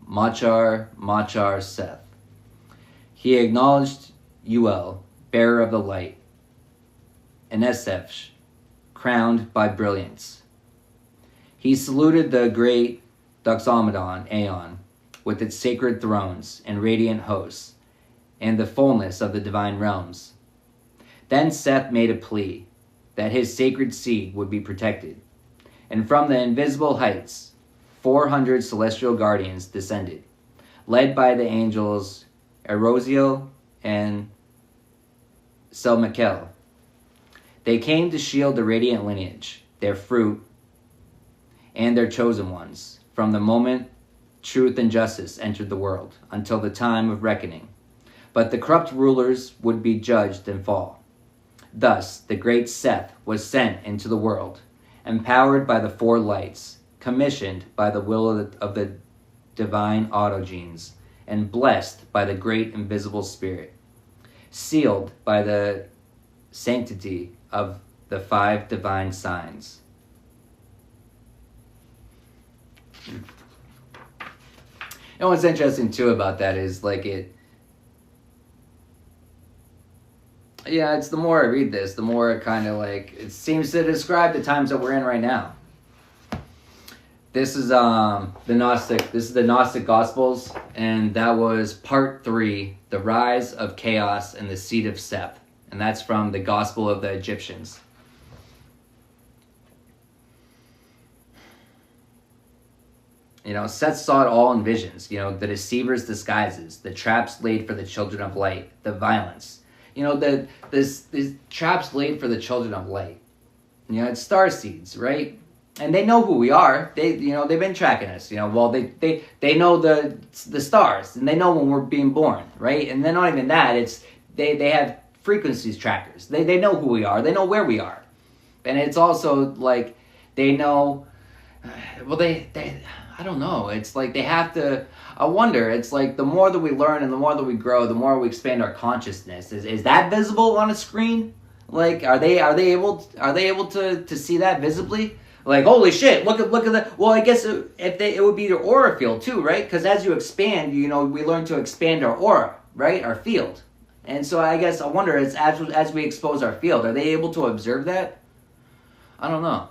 Machar, Seth. He acknowledged Uel, bearer of the light, and Eseph, crowned by brilliance. He saluted the great Doxamedon Aeon with its sacred thrones and radiant hosts, and the fullness of the divine realms. Then Seth made a plea that his sacred seed would be protected, and from the invisible heights 400 celestial guardians descended, led by the angels Erosiel and Selmakel. They came to shield the radiant lineage, their fruit, and their chosen ones, from the moment truth and justice entered the world until the time of reckoning. But the corrupt rulers would be judged and fall. Thus, the great Seth was sent into the world, empowered by the 4 lights, commissioned by the will of the divine autogenes, and blessed by the great invisible spirit, sealed by the sanctity of the 5 divine signs. You know what's interesting too about that is it's the more I read this, the more it kind of it seems to describe the times that we're in right now. This is the Gnostic Gospels, and that was part 3, the rise of chaos and the seed of Seth, and that's from the Gospel of the Egyptians. Seth saw it all in visions, the deceivers' disguises, the traps laid for the children of light, the violence. These traps laid for the children of light. It's star seeds, right? And they know who we are. They've been tracking us. They know the stars, and they know when we're being born, right? And then not even that, it's they have frequencies trackers. They know who we are. They know where we are, and it's also they know. Well, I don't know. It's they have to. I wonder. It's the more that we learn and the more that we grow, the more we expand our consciousness. Is that visible on a screen? Like, are they able to see that visibly? Like, holy shit, look at that. Well, I guess it would be your aura field too, right? Because as you expand, we learn to expand our aura, right? Our field. And so I guess I wonder, as we expose our field, are they able to observe that? I don't know.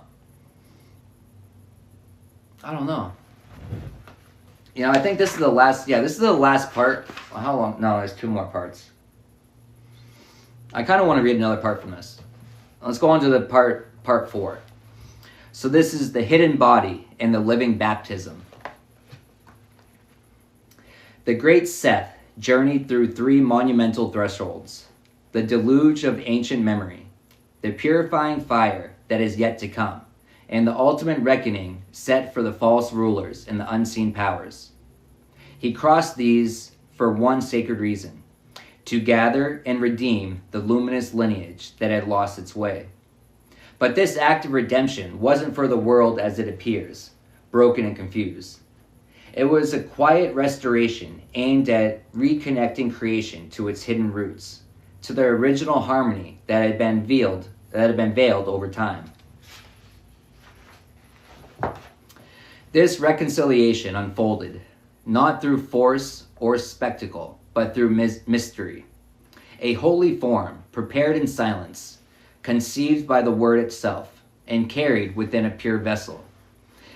I think this is the last. Yeah, this is the last part. How long? No, there's 2 more parts. I kind of want to read another part from this. Let's go on to the part 4. So this is the hidden body and the living baptism. The great Seth journeyed through 3 monumental thresholds: the deluge of ancient memory, the purifying fire that is yet to come, and the ultimate reckoning set for the false rulers and the unseen powers. He crossed these for one sacred reason: to gather and redeem the luminous lineage that had lost its way. But this act of redemption wasn't for the world as it appears, broken and confused. It was a quiet restoration aimed at reconnecting creation to its hidden roots, to their original harmony that had been veiled over time. This reconciliation unfolded, not through force or spectacle, but through mystery. A holy form, prepared in silence, conceived by the word itself, and carried within a pure vessel.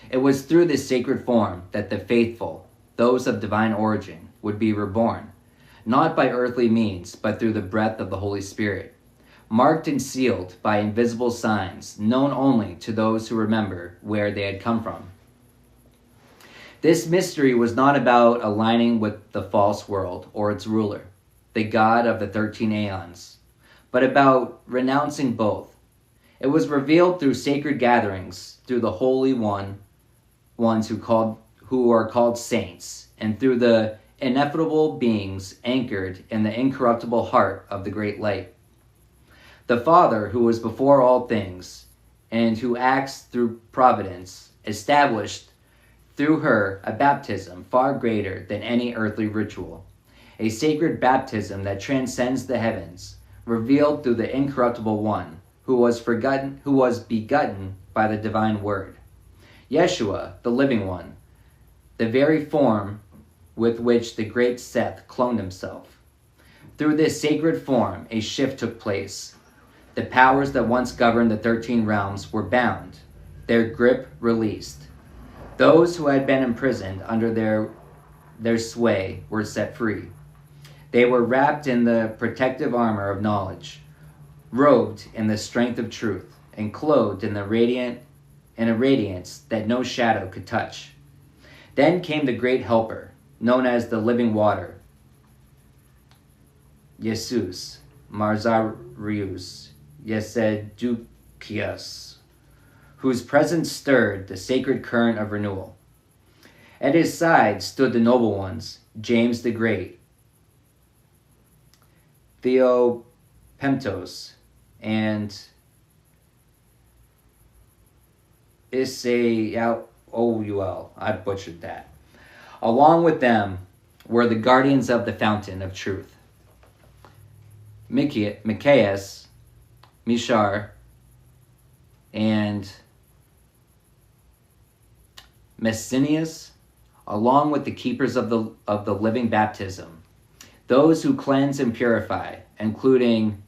It was through this sacred form that the faithful, those of divine origin, would be reborn, not by earthly means, but through the breath of the Holy Spirit, marked and sealed by invisible signs known only to those who remember where they had come from. This mystery was not about aligning with the false world or its ruler, the God of the 13 aeons, but about renouncing both. It was revealed through sacred gatherings, through the holy ones who are called saints, and through the ineffable beings anchored in the incorruptible heart of the great light. The Father, who was before all things, and who acts through providence, established through her a baptism far greater than any earthly ritual, a sacred baptism that transcends the heavens, revealed through the incorruptible one who was begotten by the divine word. Yeshua, the living one, the very form with which the great Seth cloned himself. Through this sacred form, a shift took place. The powers that once governed the 13 realms were bound, their grip released. Those who had been imprisoned under their sway were set free. They were wrapped in the protective armor of knowledge, robed in the strength of truth, and clothed in a radiance that no shadow could touch. Then came the great helper, known as the living water, Jesus, Marzarius, Yesedukius, whose presence stirred the sacred current of renewal. At his side stood the noble ones, James the Great, Theopemptos, and Isaouel. I butchered that. Along with them were the guardians of the fountain of truth, Micaeus, Mishar, and Messenius, along with the keepers of the living baptism, those who cleanse and purify, including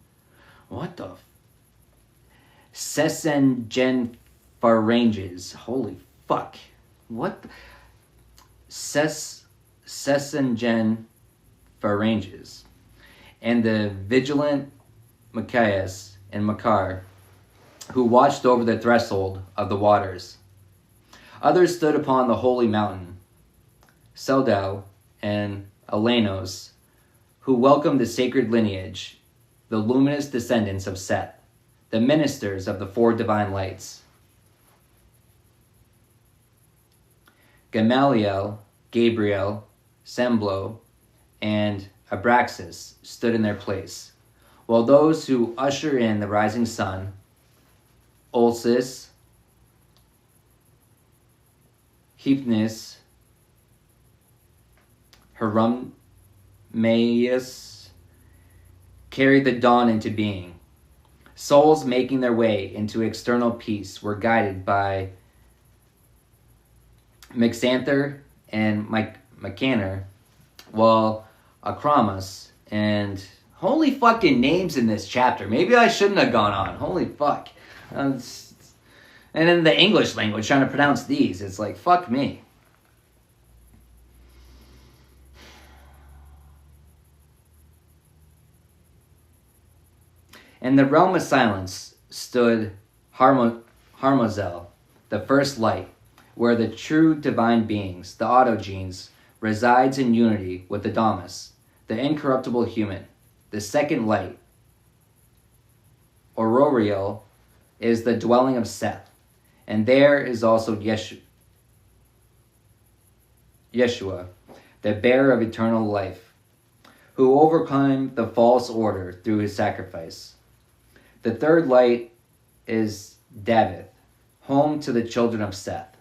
Sesengenpharanges. Holy fuck. What? Sesengenpharanges. And the vigilant Micaeus and Makar, who watched over the threshold of the waters. Others stood upon the holy mountain, Seldau and Alenos, who welcomed the sacred lineage, the luminous descendants of Seth, the ministers of the 4 divine lights. Gamaliel, Gabriel, Semblo, and Abraxas stood in their place, while those who usher in the rising sun, Ulcis, Hypnis, Hieronymus, carried the dawn into being. Souls making their way into external peace were guided by Mixanther and Mccanner, while Akramas and holy fucking names in this chapter. Maybe I shouldn't have gone on. Holy fuck. And in the English language, trying to pronounce these, it's like, fuck me. In the realm of silence stood Harmozel, the first light, where the true divine beings, the autogenes, resides in unity with the Damas, the incorruptible human. The second light, Aurorial, is the dwelling of Seth, and there is also Yeshua, the bearer of eternal life, who overcame the false order through his sacrifice. The third light is Davith, home to the children of Seth.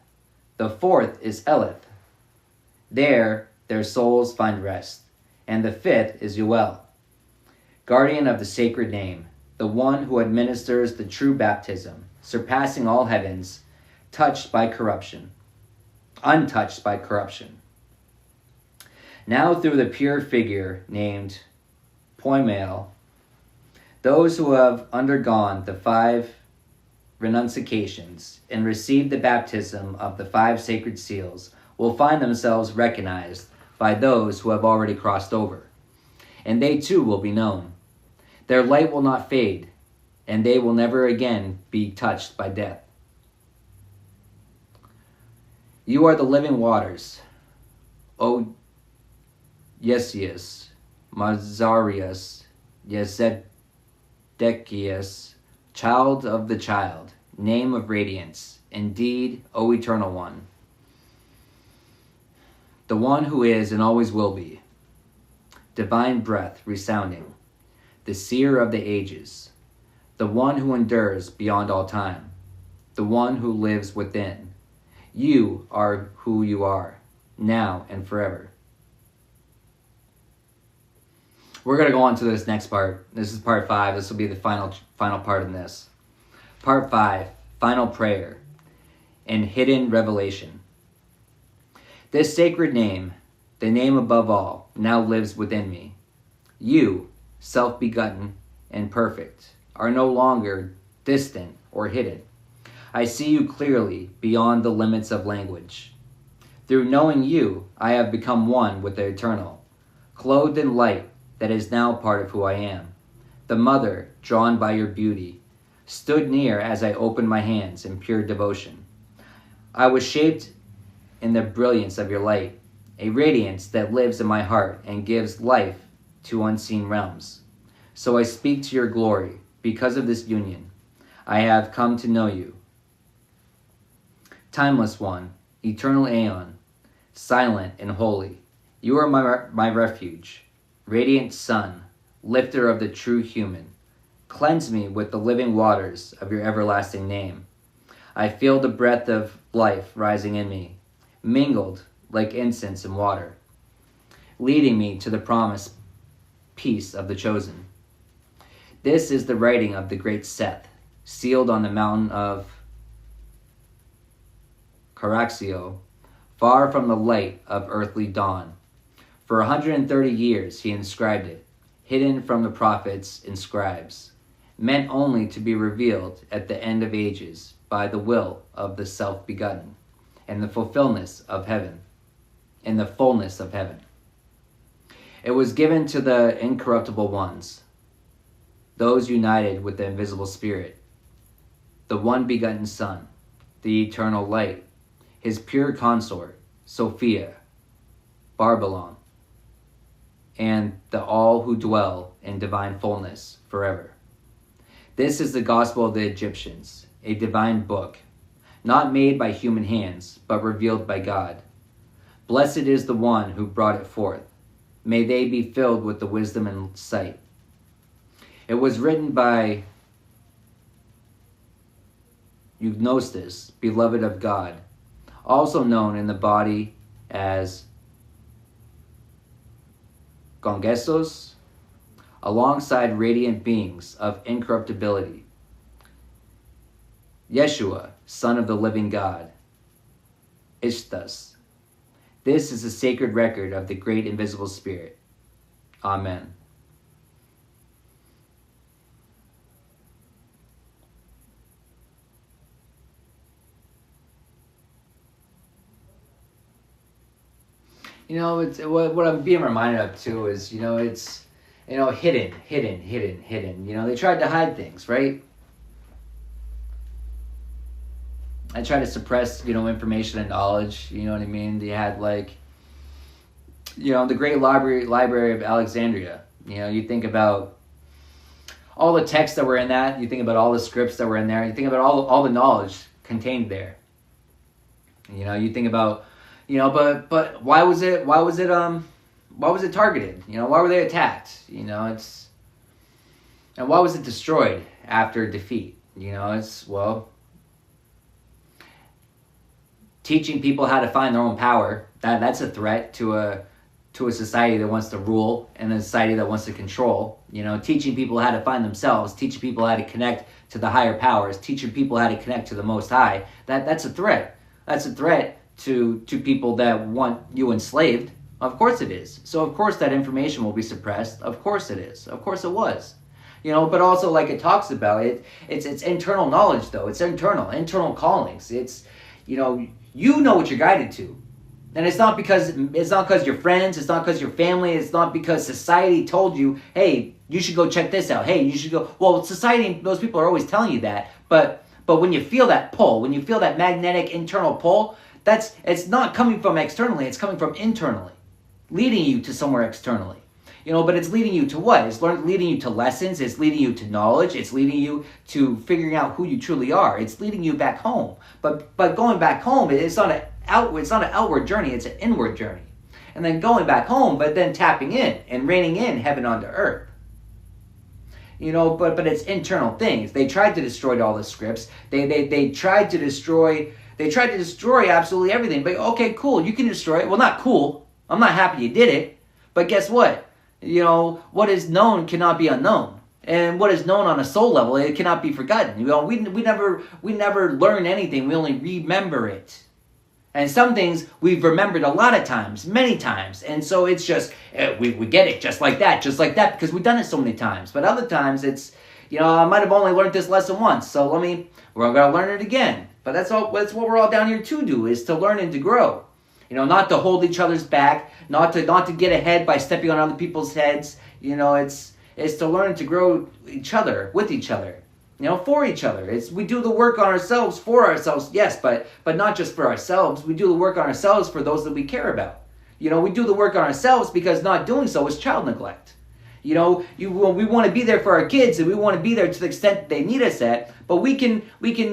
The fourth is Elith. There their souls find rest. And the fifth is Uel, guardian of the sacred name, the one who administers the true baptism, surpassing all heavens, untouched by corruption. Now through the pure figure named Poimael, those who have undergone the 5 renunciations and received the baptism of the 5 sacred seals will find themselves recognized by those who have already crossed over, and they too will be known. Their light will not fade, and they will never again be touched by death. You are the living waters, O Yesius, Mazarius, Yezedekias, child of the child, name of radiance, indeed, O Eternal One, the one who is and always will be, divine breath resounding, the seer of the ages, the one who endures beyond all time, the one who lives within. You are who you are, now and forever. We're going to go on to this next part. This is part 5. This will be the final part in this. Part 5, final prayer and hidden revelation. This sacred name, the name above all, now lives within me. You, self-begotten and perfect, are no longer distant or hidden. I see you clearly beyond the limits of language. Through knowing you, I have become one with the eternal, clothed in light that is now part of who I am. The mother, drawn by your beauty, stood near as I opened my hands in pure devotion. I was shaped in the brilliance of your light, a radiance that lives in my heart and gives life to unseen realms. So I speak to your glory. Because of this union, I have come to know you. Timeless one, eternal aeon, silent and holy, you are my refuge, radiant sun, lifter of the true human. Cleanse me with the living waters of your everlasting name. I feel the breath of life rising in me, mingled like incense and water, leading me to the promised peace of the chosen. This is the writing of the great Seth, sealed on the mountain of Caraxio, far from the light of earthly dawn. For 130 years he inscribed it, hidden from the prophets and scribes, meant only to be revealed at the end of ages by the will of the self-begotten, and the fulfillment of heaven, in the fullness of heaven. It was given to the incorruptible ones, those united with the invisible Spirit, the one begotten Son, the eternal light, his pure consort, Sophia, Barbalon, and the all who dwell in divine fullness forever. This is the gospel of the Egyptians, a divine book, not made by human hands, but revealed by God. Blessed is the one who brought it forth. May they be filled with the wisdom and sight. It was written by Eugnostus, beloved of God, also known in the body as Gongestos, alongside radiant beings of incorruptibility. Yeshua, Son of the living God. Ishthus. This is the sacred record of the great invisible Spirit. Amen. It's what I'm being reminded of too is, it's, hidden. They tried to hide things, right? I try to suppress, information and knowledge, you know what I mean? They had the great library of Alexandria. You think about all the texts that were in that, you think about all the scripts that were in there, you think about all the knowledge contained there. You think about, but why was it targeted? Why were they attacked? And why was it destroyed after defeat? Teaching people how to find their own power, that's a threat to a society that wants to rule and a society that wants to control. Teaching people how to find themselves, teaching people how to connect to the higher powers, teaching people how to connect to the Most High, that's a threat. That's a threat to people that want you enslaved. Of course it is. So of course that information will be suppressed. Of course it is. Of course it was. But also like it talks about it's internal knowledge though. It's internal callings. It's, you know what you're guided to. And it's not because your friends, it's not because your family, it's not because society told you, hey, you should go check this out. Hey, you should go. Well, society, those people are always telling you that. But when you feel that pull, when you feel that magnetic internal pull, it's not coming from externally, it's coming from internally, leading you to somewhere externally. But it's leading you to what? It's leading you to lessons, it's leading you to knowledge, it's leading you to figuring out who you truly are. It's leading you back home. But going back home, it's not an outward journey, it's an inward journey. And then going back home, but then tapping in and reining in heaven onto earth. But it's internal things. They tried to destroy all the scripts. They tried to destroy absolutely everything. But okay, cool, you can destroy it. Well, not cool. I'm not happy you did it. But guess what? What is known cannot be unknown. And what is known on a soul level, it cannot be forgotten. We never learn anything. We only remember it. And some things we've remembered a lot of times, many times. And so it's just, we get it just like that, because we've done it so many times. But other times it's, I might have only learned this lesson once, so we're going to learn it again. But that's what we're all down here to do, is to learn and to grow. Not to hold each other's back, not to get ahead by stepping on other people's heads. It's to learn to grow each other, with each other. For each other. We do the work on ourselves, for ourselves, yes, but not just for ourselves. We do the work on ourselves for those that we care about. We do the work on ourselves because not doing so is child neglect. We want to be there for our kids, and we want to be there to the extent that they need us at, but we can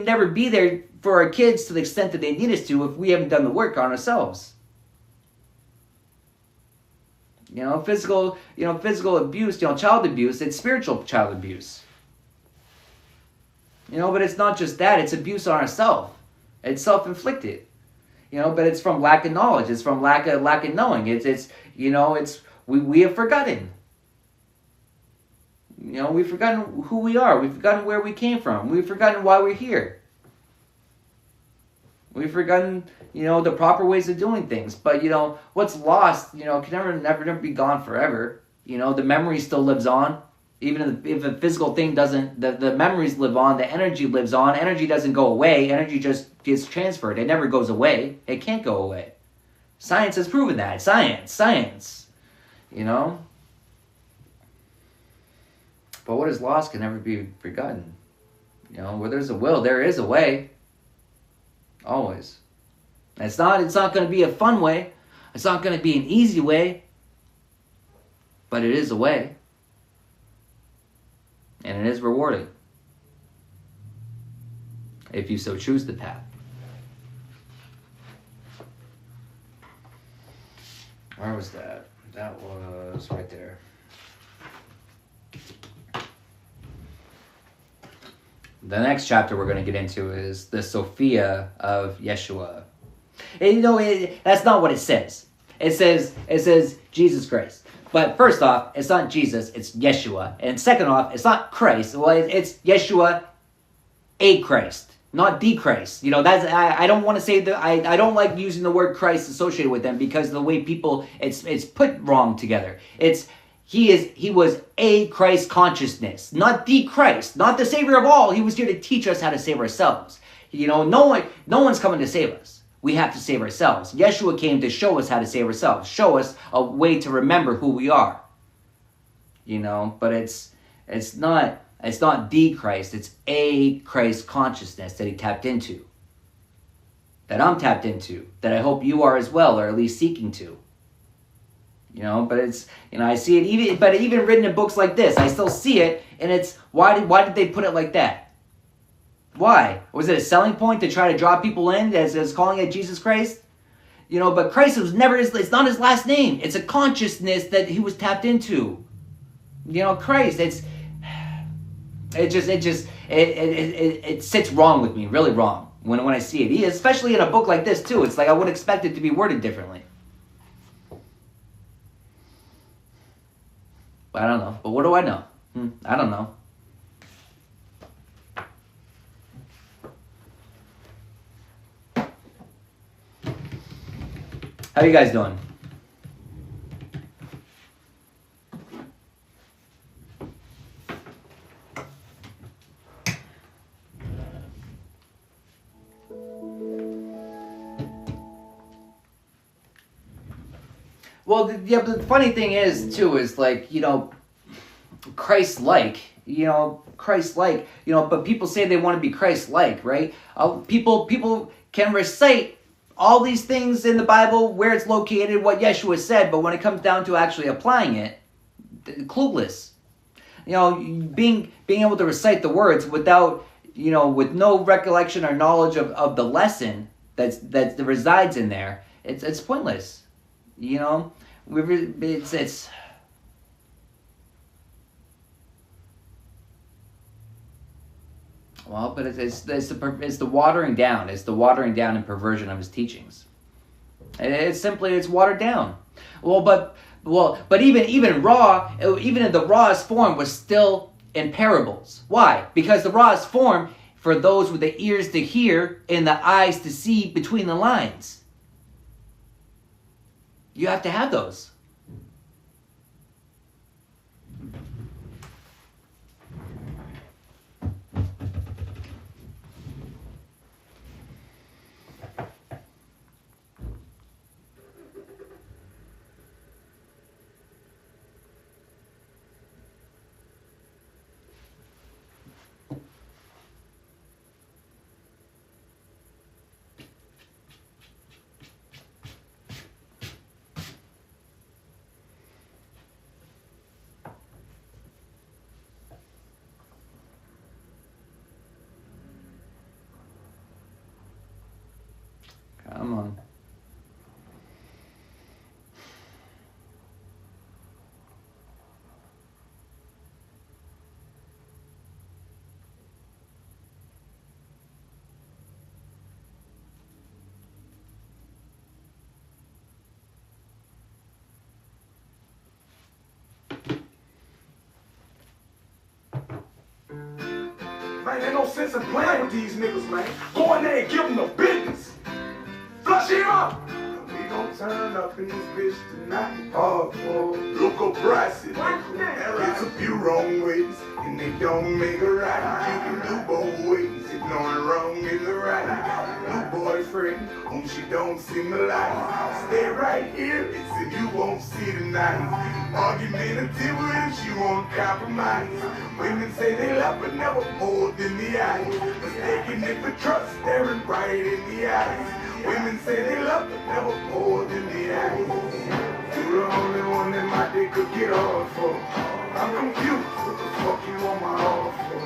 never be there for our kids to the extent that they need us to if we haven't done the work on ourselves. Physical abuse, child abuse, it's spiritual child abuse. But it's not just that, it's abuse on ourselves. It's self-inflicted. But it's from lack of knowledge, it's from lack of knowing. We have forgotten. We've forgotten who we are, we've forgotten where we came from, we've forgotten why we're here. We've forgotten, the proper ways of doing things. But, what's lost, can never be gone forever. The memory still lives on. Even if a physical thing doesn't, the memories live on, the energy lives on. Energy doesn't go away. Energy just gets transferred. It never goes away. It can't go away. Science has proven that. Science. But what is lost can never be forgotten. Where there's a will, there is a way. Always. And it's not going to be a fun way. It's not going to be an easy way. But it is a way. And it is rewarding. If you so choose the path. Where was that? That was right there. The next chapter we're going to get into is the Sophia of Yeshua. And that's not what it says. It says Jesus Christ. But first off, it's not Jesus, it's Yeshua. And second off, it's not Christ. Well, it's Yeshua, a Christ, not the Christ. You know, that's I don't want to say that I don't like using the word Christ associated with them because of the way people it's put wrong together. He was a Christ consciousness, not the Christ, not the Savior of all. He was here to teach us how to save ourselves. You know, no one's coming to save us. We have to save ourselves. Yeshua came to show us how to save ourselves, show us a way to remember who we are. You know, but it's not the Christ, it's a Christ consciousness that he tapped into. That I'm tapped into, that I hope you are as well, or at least seeking to. You know, but it's, you know, I see it even written in books like this. I still see it, and it's why did they put it like that? Why? Was it a selling point to try to draw people in as calling it Jesus Christ? You know, but Christ was never it's not his last name. It's a consciousness that he was tapped into. You know, Christ, it sits wrong with me, really wrong when I see it. Especially in a book like this too. It's like I would expect it to be worded differently. But I don't know. But what do I know? I don't know. How you guys doing? Well, yeah, but the funny thing is, too, is like, you know, Christ-like, but people say they want to be Christ-like, right? People can recite all these things in the Bible, where it's located, what Yeshua said, but when it comes down to actually applying it, clueless. You know, being able to recite the words without, you know, with no recollection or knowledge of the lesson that resides in there, it's pointless. You know, it's well, but it's the watering down. It's the watering down and perversion of his teachings. It's watered down. But even in the rawest form was still in parables. Why? Because the rawest form for those with the ears to hear and the eyes to see between the lines. You have to have those. Come on. Man, ain't no sense in playing with these niggas, man. Go in there and give them the business. Flush him up. We gon' turn up in this bitch tonight. Oh, look up prices. There's a few wrong ways, and they don't make it right. You can do both ways. Ignoring wrong is the right. New boyfriend, whom she don't seem to like. Stay right here, it's if you won't see tonight. Argumentative if she won't compromise. Women say they love but never more than the eye. Mistaken it for trust, staring right in the eyes. Women say they love but never more than the eyes. You're the only one that my dick could get hard for. I'm confused, what the fuck you want my heart for?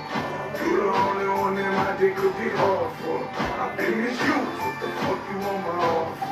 You're the only one that my dick could get hard for. I've been misused, what the fuck you want my heart for?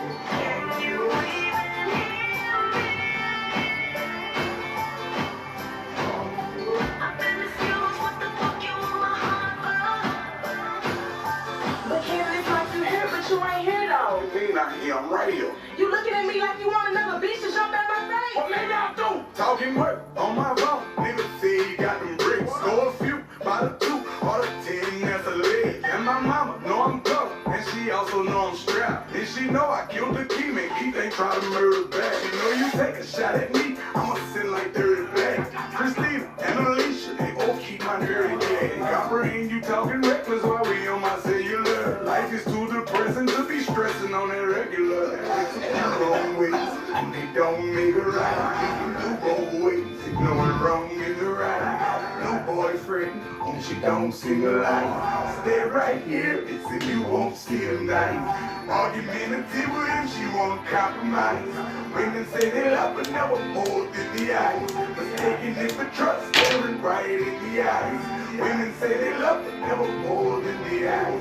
I'm right here. You looking at me like you want another bitch to jump at my face? Well, maybe I do. Talk talking work on my phone. Niggas say you got them bricks. Go a few, by the 2, or the 10, that's a leg. And my mama know I'm tough, and she also know I'm strapped. And she know I killed the key, man. Keith ain't try to murder back. She know you take a shot at me, I'ma send like 30 bags. Christina and Alicia, they both keep my dirty cat. Comprehend you talking reckless while we on my cellular. Life is too depressing to be stressing on that regular. It's the wrong ways, and they don't make it right. You can do both ways, ignoring wrong in the right. No boyfriend, and she don't see the light. Stay right here, it's if you won't see the night. Argumentative with him, she won't compromise. Women say they love but never hold in the eyes. Mistaken it for trust, staring right in the eyes. Women say they love but never hold in the eyes.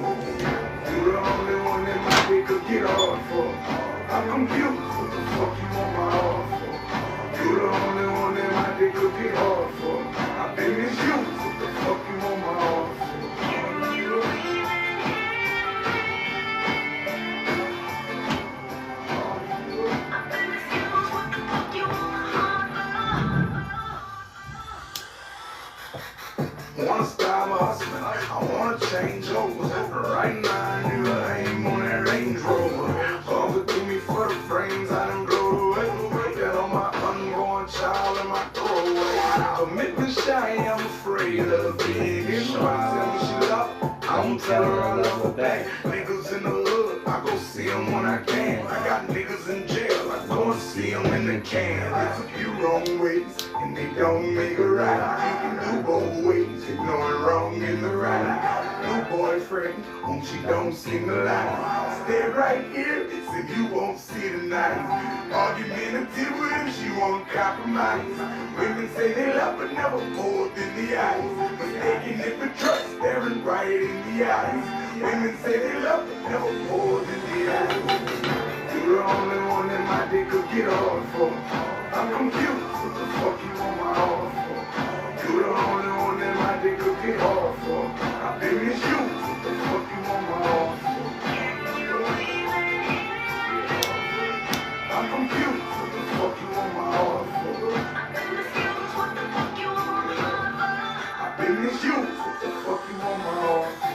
You're the only one that my dick could get hard for. I'm confused, what the fuck you want my heart for? You're the only one that my dick could get hard for. I've been misused, what the fuck you want my heart for? Wanna stop hustling, I wanna change over. Right now, nigga, aim on that Range Rover. Bump it to me for the brains, I done blow away. Put that on my unborn child and my throwaway. Commitment shy, I'm afraid of being in. Tell me she love, I won't tell her I love her back. Niggas in the hood, I go see them when I can. I got niggas in jail, I go and see them in the can. There's a few wrong ways, and they don't make it right. You can do both ways, ignoring wrong in the right. No boyfriend, whom she don't seem to like. Stay right here, it's if you won't see the night. Argumentative with him, she won't compromise. Women say they love but never hold in the eyes. Mistaken it for trust, staring right in the eyes. Women say they love but never hold in the eyes. You're the only one that my dick could get hard for. I'm confused, what the fuck you want my heart for? You're the only one that my dick could get hard for. I've been misused, what the fuck you want my heart for? I'm confused, what the fuck you want my heart for? I've been misused, what the fuck you want my heart for?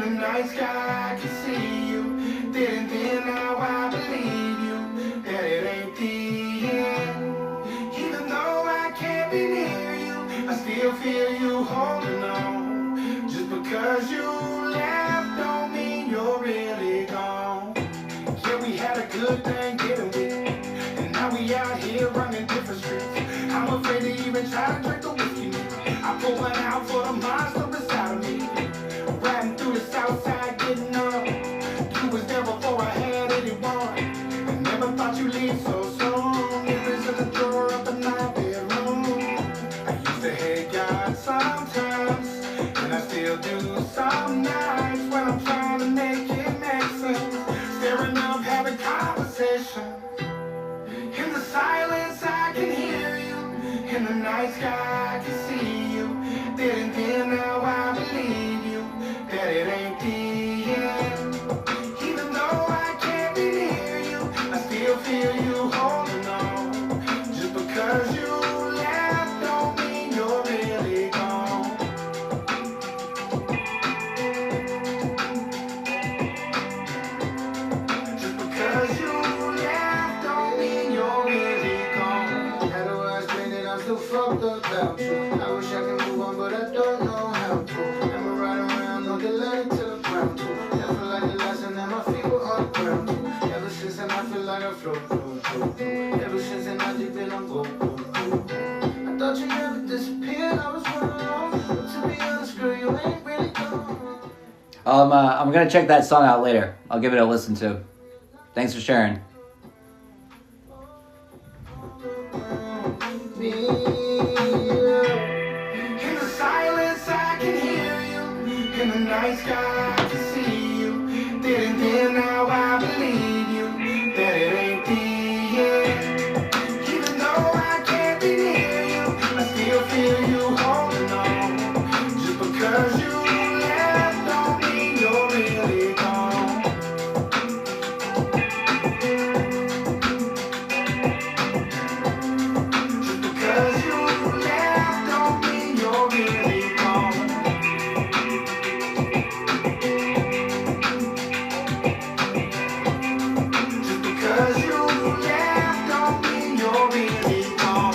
Night sky, I can see you. Then now I believe you that it ain't the end. Even though I can't be near you, I still feel you holding on. Just because you left don't mean you're really gone. Yeah, we had a good thing getting with, and now we out here running different streets. I'm afraid to even try to drink the whiskey. I pull one out for the monster inside of me. Riding through the south side, getting up. You was there before I had anyone. I never thought you'd leave so soon. Mirrors in the drawer up in my bedroom. I used to hate God sometimes, and I still do some nights when I'm trying to make it make sense. Staring up, having conversations. In the silence, I can hear you. In the night sky, I can see you. Then now I believe you that it ain't the end. Even though I can't be near you, I still feel you holding on. Just because you left don't mean you're really gone. Just because you left don't mean you're really gone. How do I explain it? I'm still fucked up about you. I wish I could move on, but I don't know how to. Am I right around? No delay to the ground too. Never like the last and then my feet were on the ground too. Ever since then I feel like I float. Ever since then I just been on go. I thought you never disappeared, I was wrong. But to be honest, girl, you ain't really gone. I'm gonna check that song out later. I'll give it a listen to. Thanks for sharing. In the silence, I can hear you. In the night sky, I can see you. Then now I believe you that it ain't the end. Even though I can't be near you, I still feel you holding on. Just because you left don't mean you're really gone. Just because you left don't mean you're really gone. Just because you left don't mean you're really gone.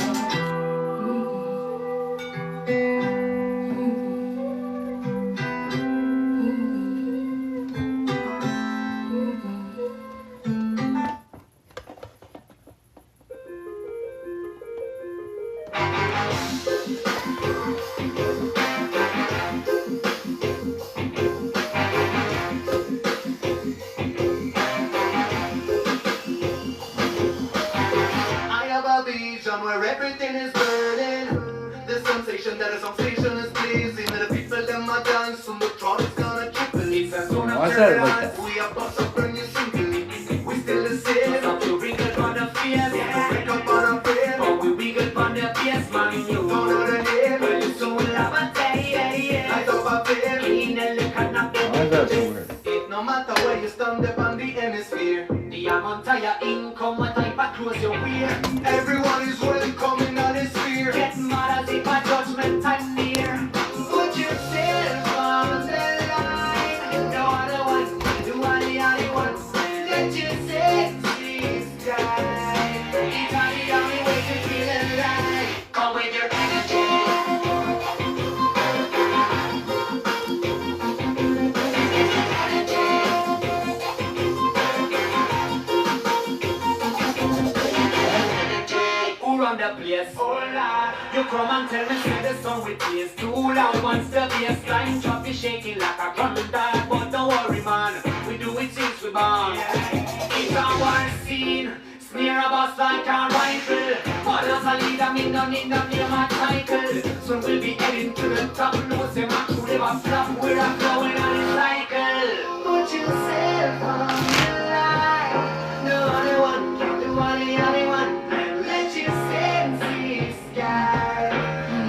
I have a vision where everything is burning. The sensation that a sensation is pleasing. The people them are dancing, the crowd is gonna triple. It's a zone Why of is that like that? we are bust up brand new single. We still the same. Stop to wriggle on the face. Break up on the face. But we wiggle on the face, man. You don't know the name. Well, you soon will have a day. Light up a flame. In the liquor, not Why is that so weird? it no matter where you stand up on the hemisphere. The amount of your income, what type of clothes you wear. Everyone is welcome in on this sphere. Get mad as if a judgment time near. Put yourself on the line. No other one, do any other one. Let your sexy sky. It's the only way to feel alive. Come with your who run the place? Oh Lord, you come and tell me say the song with bass too loud. Once the bass line drop, you shaking like a thunder. But don't worry, man, we do it since we born. It's a war scene, smear a bus like a rifle. But as a leader, me no need no name or title. Soon we'll be heading to the top. No say my crew never flop. We're a flowing on the cycle. Put yourself on the line. No other one can do any other one. Let your sexy sky.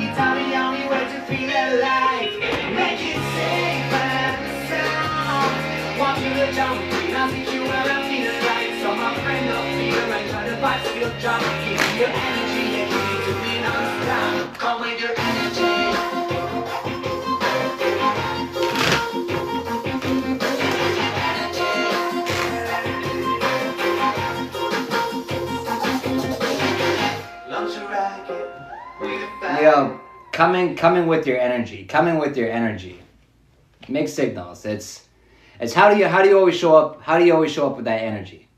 It's the only way to feel alive. Make it safe and sound. Want you to jump in as if you were a feel right. So my friend up here and try the vibes feel drop. Give me your energy and you need to be non-stop. Come with your energy. Launch a rocket with a fire. Yo, coming with your energy. Coming with your energy. Mixed signals. It's how do you always show up? How do you always show up with that energy?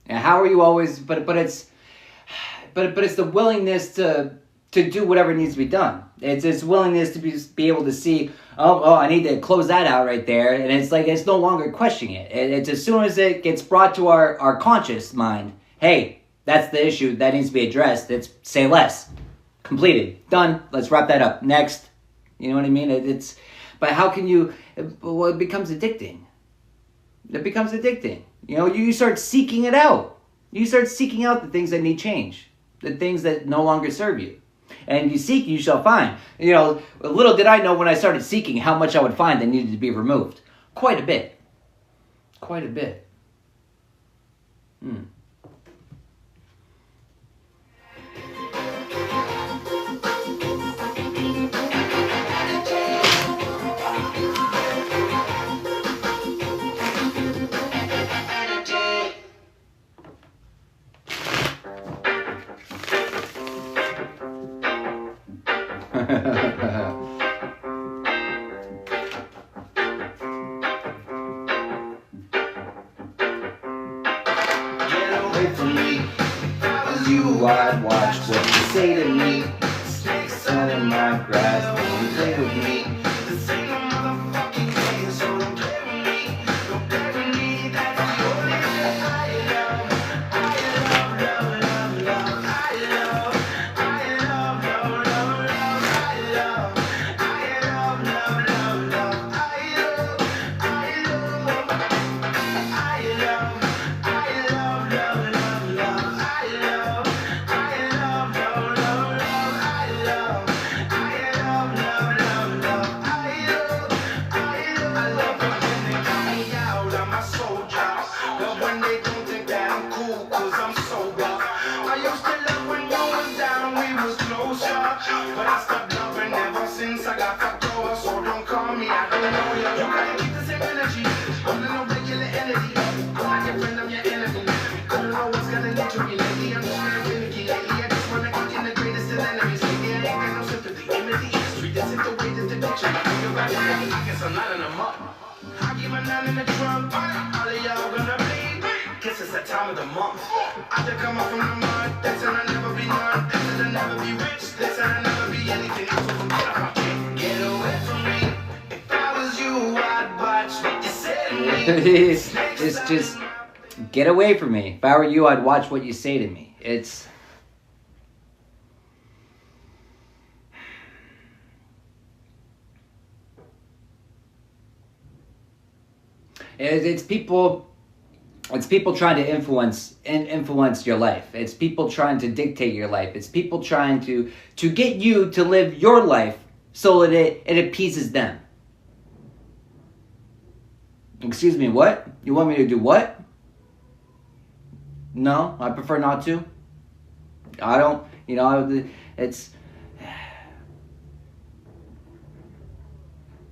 And how are you always? But it's the willingness to do whatever needs to be done. It's willingness to be able to see. Oh, I need to close that out right there, and it's like it's no longer questioning it. It's as soon as it gets brought to our conscious mind. Hey, that's the issue that needs to be addressed. It's say less. Completed. Done. Let's wrap that up. Next. You know what I mean? But how can you? Well, it becomes addicting. It becomes addicting. You know, you start seeking it out. You start seeking out the things that need change, the things that no longer serve you. And you seek, you shall find. You know, little did I know when I started seeking how much I would find that needed to be removed. Quite a bit. Quite a bit. Get away from me. If I was you, I'd watch what you say to me. Snakes all in my grass, don't play with me. This ain't no motherfucking game, so don't play with me. Don't play with me. love when they don't think that I'm cool, cause I'm sober. I used to love when you was down, we was closer. But I stopped loving ever since I got fucked over. So don't call me, I don't know you. You gotta keep the same energy. I'm not no regular entity. I'm not your friend, I'm your enemy. I don't know what's gonna lead to me lately. I'm just very finicky lately. I just wanna kick in the greatest of enemies. Lately I ain't got no sympathy. Empathy is street. That's it, the way that the picture. I think about it, I guess I'm lining them up. I give a 9 in the trunk. All of y'all gonna bleed. Guess it's that time of the month. I just come up from the mud. They said I'll never be none. They said I'll never be rich. They said I'll never be anything. I told them get off my cake. Get away from me. If I was you, I'd watch what you said to me. It's just get away from me. If I were you, I'd watch what you say to me. It's people trying to influence your life. It's people trying to dictate your life. It's people trying to get you to live your life so that it appeases them. Excuse me, what? You want me to do what? No, I prefer not to. I don't,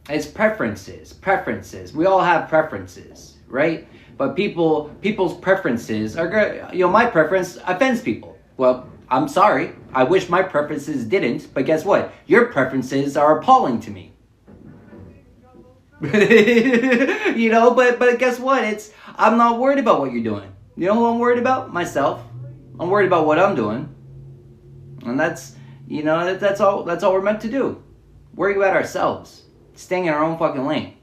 it's preferences. We all have preferences, right? But people's preferences are, my preference offends people. Well, I'm sorry. I wish my preferences didn't, but guess what? Your preferences are appalling to me. But guess what? I'm not worried about what you're doing. You know who I'm worried about? Myself. I'm worried about what I'm doing. And that's all we're meant to do. Worry about ourselves. Staying in our own fucking lane.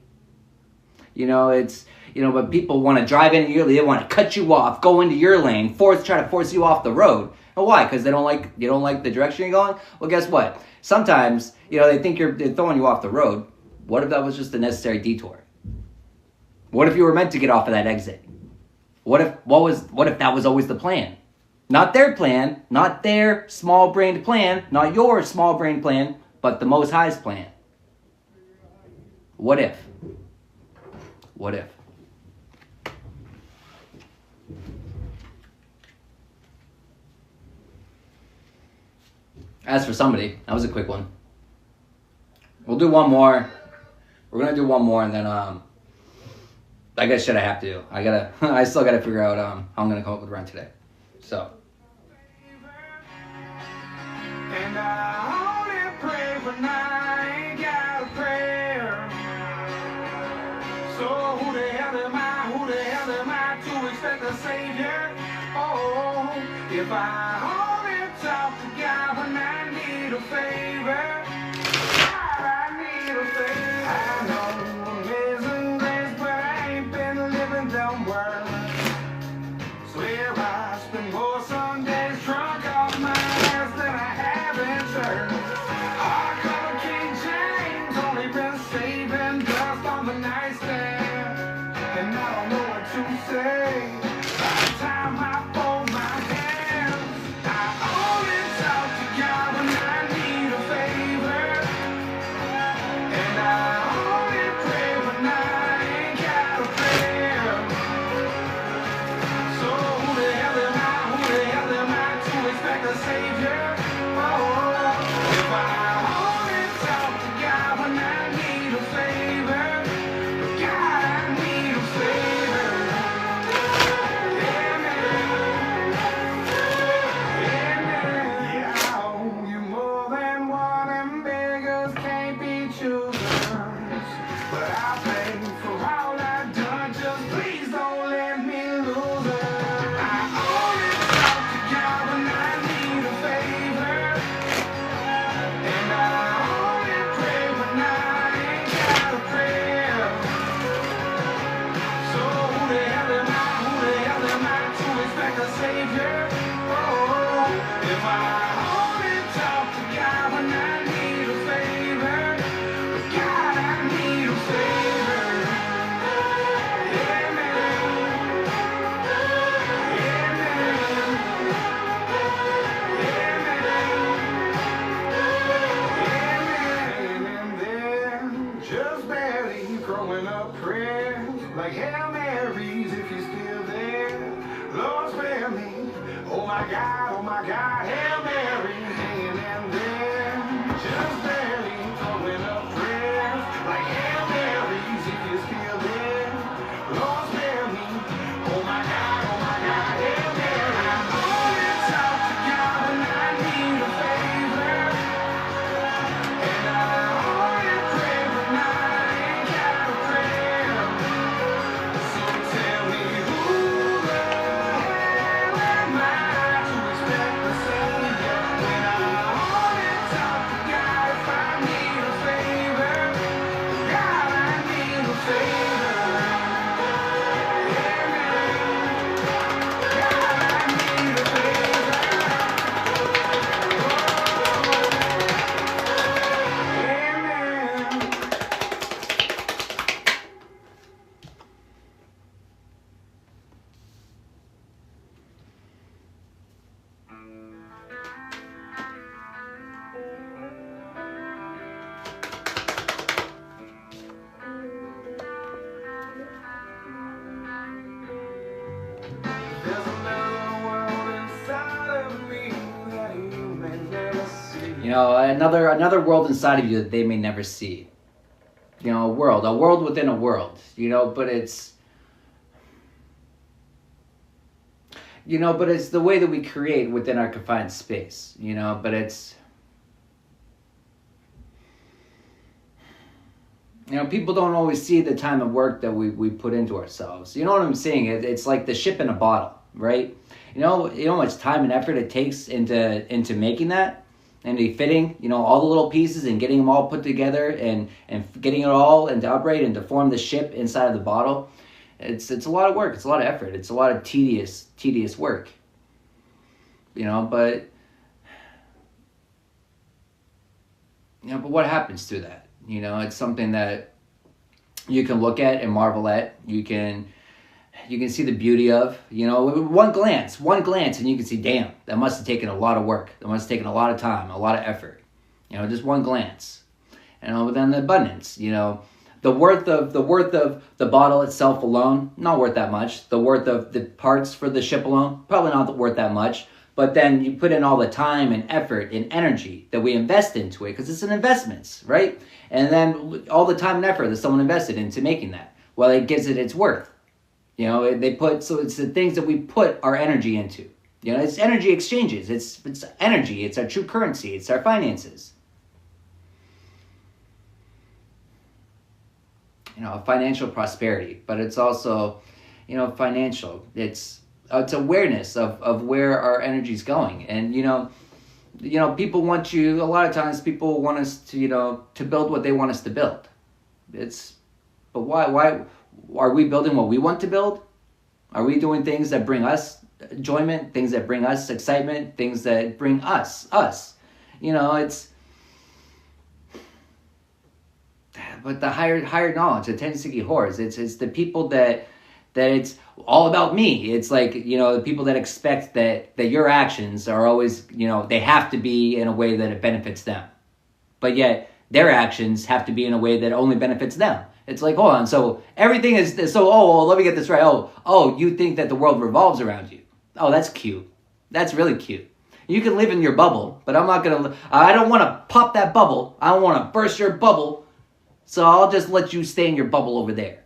But people want to drive into your lane, they want to cut you off, go into your lane, try to force you off the road. And why? Because you don't like the direction you're going? Well, guess what? Sometimes, they think they're throwing you off the road. What if that was just a necessary detour? What if you were meant to get off of that exit? What if that was always the plan? Not their plan, not their small-brained plan, not your small-brained plan, but the Most High's plan. What if? What if? As for somebody, that was a quick one. We'll do one more. We're gonna do one more, and then I guess shit I have to do. I still gotta figure out how I'm gonna come up with a rhyme today. So. And I only pray when I ain't got a prayer. So who the hell am I to expect a savior? Oh, if I only talk to God when I need a favor. God, I need a favor. I know amazing grace, but I ain't been living them words. Swear I spend more Sundays drunk off my ass than I have in church. I call King James, only been saving dust on the nightstand, and I don't know what to say. By the time I fold my hands, I only talk to God when I need a favor, and I only pray when I ain't got a prayer. So who the hell am I to expect a savior? Oh, if I only talk to God when I need a favor, God, I need a favor. oh my God, Hail Mary, hanging in there, just barely throwing up prayers, like Hail Marys, if you're still there, Lord spare me, oh my God, Hail Mary, I only talk to God when I need a favor, and I only pray when I ain't got a prayer, so tell me who the hell am I to expect the Savior when I only talk to God if I need a favor? God, I need a favor. Amen. God, I need a favor. Amen. There's another world inside of me that you may never see. You know, another world inside of you that they may never see. You know, a world within a world. You know, but it's the way that we create within our confined space. You know, but it's, you know, people don't always see the time and work that we put into ourselves. You know what I'm saying? It's like the ship in a bottle, right? You know how much time and effort it takes into making that, and fitting, you know, all the little pieces and getting them all put together and getting it all and to operate and to form the ship inside of the bottle. It's a lot of work. It's a lot of effort. It's a lot of tedious work. You know, but what happens to that? You know, it's something that you can look at and marvel at. You can see the beauty of, you know, one glance, and you can see, damn, that must have taken a lot of work. That must have taken a lot of time, a lot of effort. You know, just one glance. You know, but then the abundance, you know, the worth of the bottle itself alone, not worth that much. The worth of the parts for the ship alone, probably not worth that much. But then you put in all the time and effort and energy that we invest into it, because it's an investment, right? And then all the time and effort that someone invested into making that, well, it gives it its worth. You know, so it's the things that we put our energy into. You know, it's energy exchanges. It's energy. It's our true currency. It's our finances. You know, financial prosperity, but it's also, you know, financial. It's awareness of where our energy's going. And, you know, people want you, a lot of times people want us to, you know, to build what they want us to build. But why are we building what we want to build? Are we doing things that bring us enjoyment, things that bring us excitement, things that bring us? You know, but the higher knowledge, the tendency whores, it's the people that it's all about me. It's like, you know, the people that expect that your actions are always, you know, they have to be in a way that it benefits them. But yet their actions have to be in a way that only benefits them. It's like, hold on, so everything is, let me get this right. Oh, you think that the world revolves around you. Oh, that's cute. That's really cute. You can live in your bubble, but I don't want to pop that bubble. I don't want to burst your bubble. So I'll just let you stay in your bubble over there.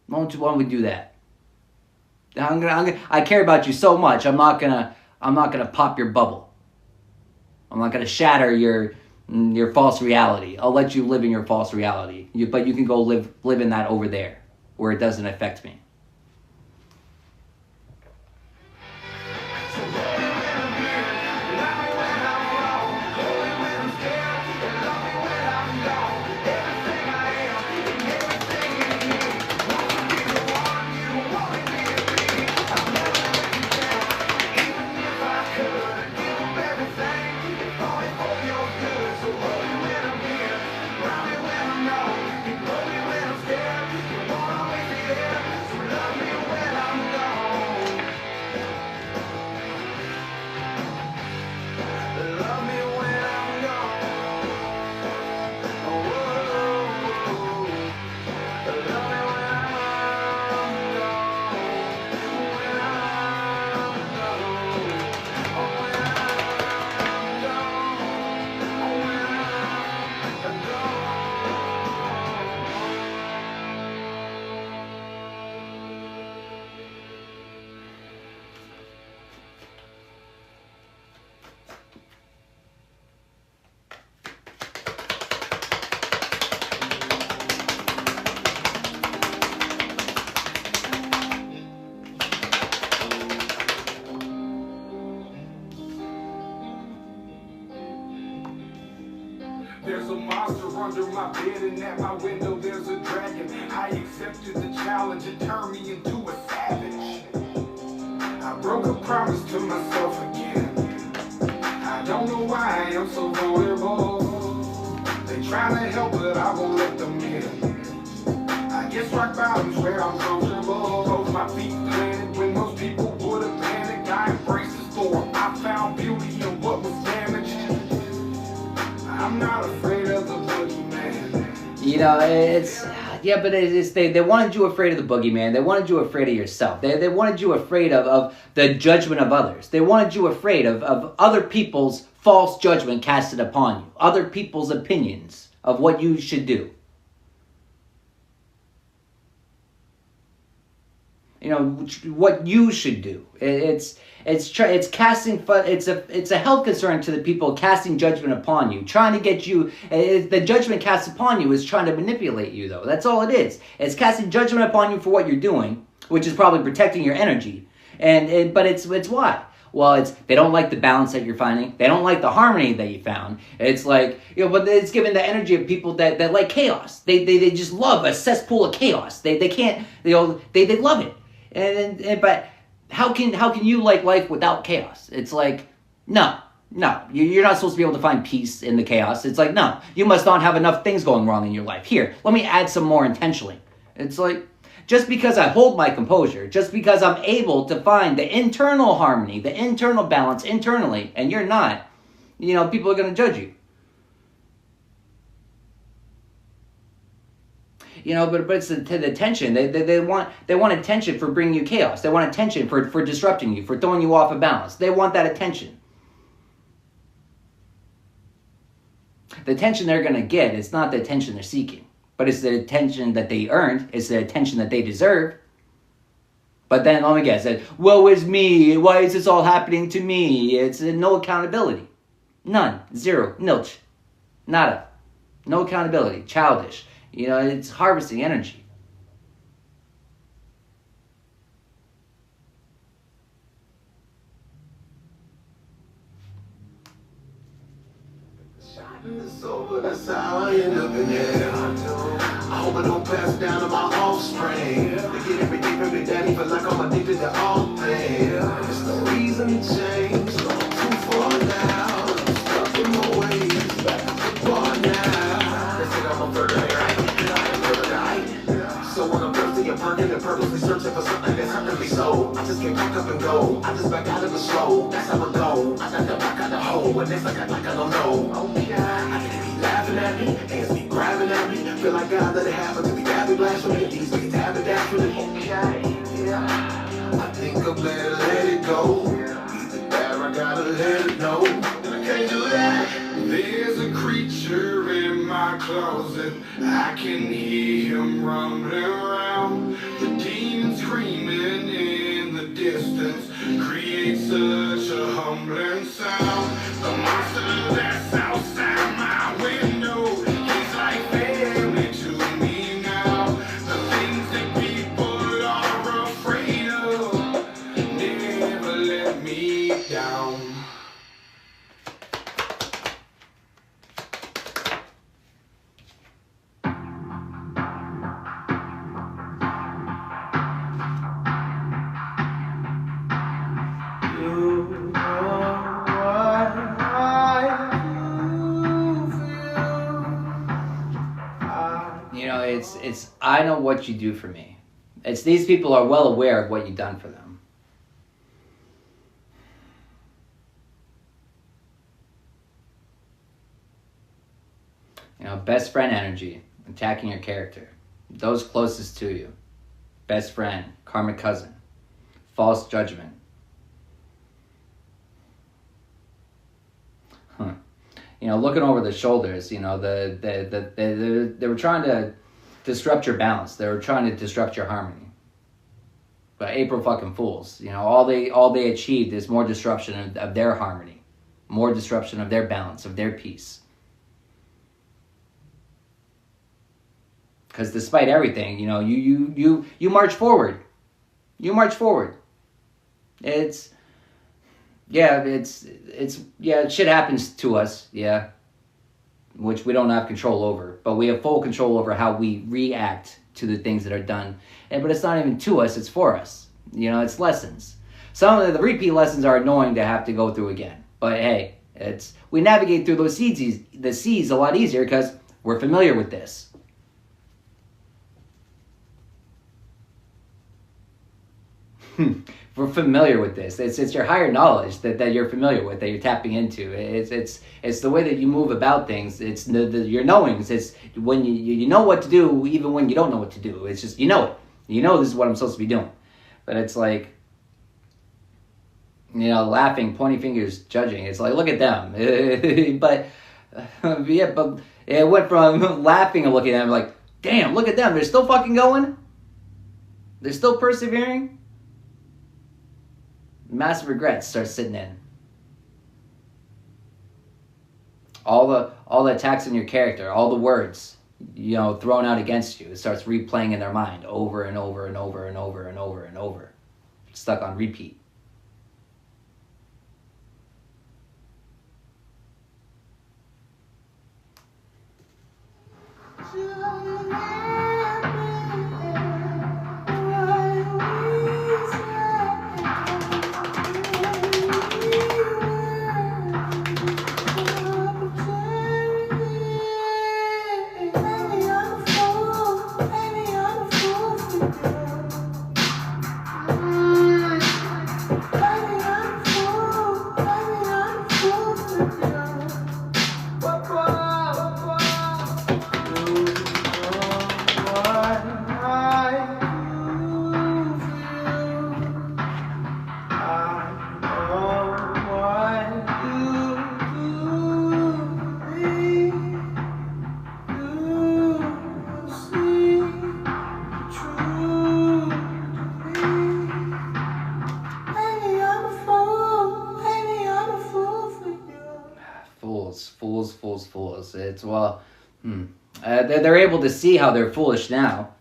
Why don't we do that? I care about you so much. I'm not gonna pop your bubble. I'm not gonna shatter your false reality. I'll let you live in your false reality. But you can go live in that over there, where it doesn't affect me. So There's a monster under my bed, and at my window there's a dragon. I accepted the challenge and turned me into a savage. I broke a promise to myself again. I don't know why I am so vulnerable. They try to help, but I won't let them in. I guess rock bottom's where I'm comfortable. Both my feet planted when most people would have panicked. I embraced the storm. I found beauty in what was damaged. I'm not afraid of the boogeyman. You know, it's, yeah, but they wanted you afraid of the boogeyman. They wanted you afraid of yourself. They wanted you afraid of the judgment of others. They wanted you afraid of other people's false judgment casted upon you. Other people's opinions of what you should do. You know, what you should do. It's casting, it's a health concern to the people casting judgment upon you, trying to get you. The judgment cast upon you is trying to manipulate you, though. That's all it is. It's casting judgment upon you for what you're doing, which is probably protecting your energy. But it's why. Well, they don't like the balance that you're finding. They don't like the harmony that you found. It's like, you know, but it's given the energy of people that like chaos. They just love a cesspool of chaos. They can't, you know, they love it. But how can you like life without chaos? It's like, no, you're not supposed to be able to find peace in the chaos. It's like, no, you must not have enough things going wrong in your life. Here, let me add some more intentionally. It's like, just because I hold my composure, just because I'm able to find the internal harmony, the internal balance internally, and you're not, you know, people are going to judge you. You know, but it's the tension. They want attention for bringing you chaos. They want attention for disrupting you, for throwing you off of balance. They want that attention. The attention they're going to get is not the attention they're seeking, but it's the attention that they earned. It's the attention that they deserve. But then, let me guess, woe is me. Why is this all happening to me? It's no accountability. None. Zero. Nilch. Nada. No accountability. Childish. You know, it's harvesting energy. It's over, that's how I end up in there. I hope I don't pass it down to my offspring. They get everything from their daddy, feel like I'm addicted to all things. There's no reason to change, so I'm too far now. I'm stuck in my ways, back to the bar now. They say I'm a further so when I'm thirsty, I'm perking and purposely searching for something that's hurting me so I just can't back up and go. I just back out of the slow. That's how it go. I got to back out the hole when it's like I don't know. Okay. I can be laughing at me, hands be grabbing at me. Feel like God let it happen to be dabbing blasphemy. These niggas dabbing naturally. Okay. Yeah. I think I better let it go. Either that or I gotta let it know. And I can't do that. There's a creature in my closet. I can hear him rumbling around. The demon screaming in the distance creates such a humbling sound. The monster that's outside my window, he's like family to me now. The things that people are afraid of never let me down. I know what you do for me. It's these people are well aware of what you've done for them. You know, best friend energy, attacking your character. Those closest to you. Best friend, karmic cousin, false judgment. You know, looking over the shoulders, you know, they were trying to disrupt your balance. They were trying to disrupt your harmony. But April fucking Fools, you know, all they achieved is more disruption of their harmony, more disruption of their balance, of their peace. Because despite everything, you know, you march forward. You march forward. Shit happens to us, yeah. which we don't have control over, but we have full control over how we react to the things that are done. But it's not even to us, it's for us. You know, it's lessons. Some of the repeat lessons are annoying to have to go through again. But hey, we navigate through those seas a lot easier because we're familiar with this. We're familiar with this. It's your higher knowledge that you're familiar with, that you're tapping into. It's the way that you move about things. It's your knowings. It's when you know what to do, even when you don't know what to do. It's just, you know it. You know this is what I'm supposed to be doing. But it's like, you know, laughing, pointing fingers, judging. It's like, look at them. But it went from laughing and looking at them like, damn, look at them. They're still fucking going. They're still persevering. Massive regrets start sitting in. All the attacks on your character, all the words, you know, thrown out against you, it starts replaying in their mind over and over and over and over and over and over. Stuck on repeat. Fools. It's, well, they're able to see how they're foolish now.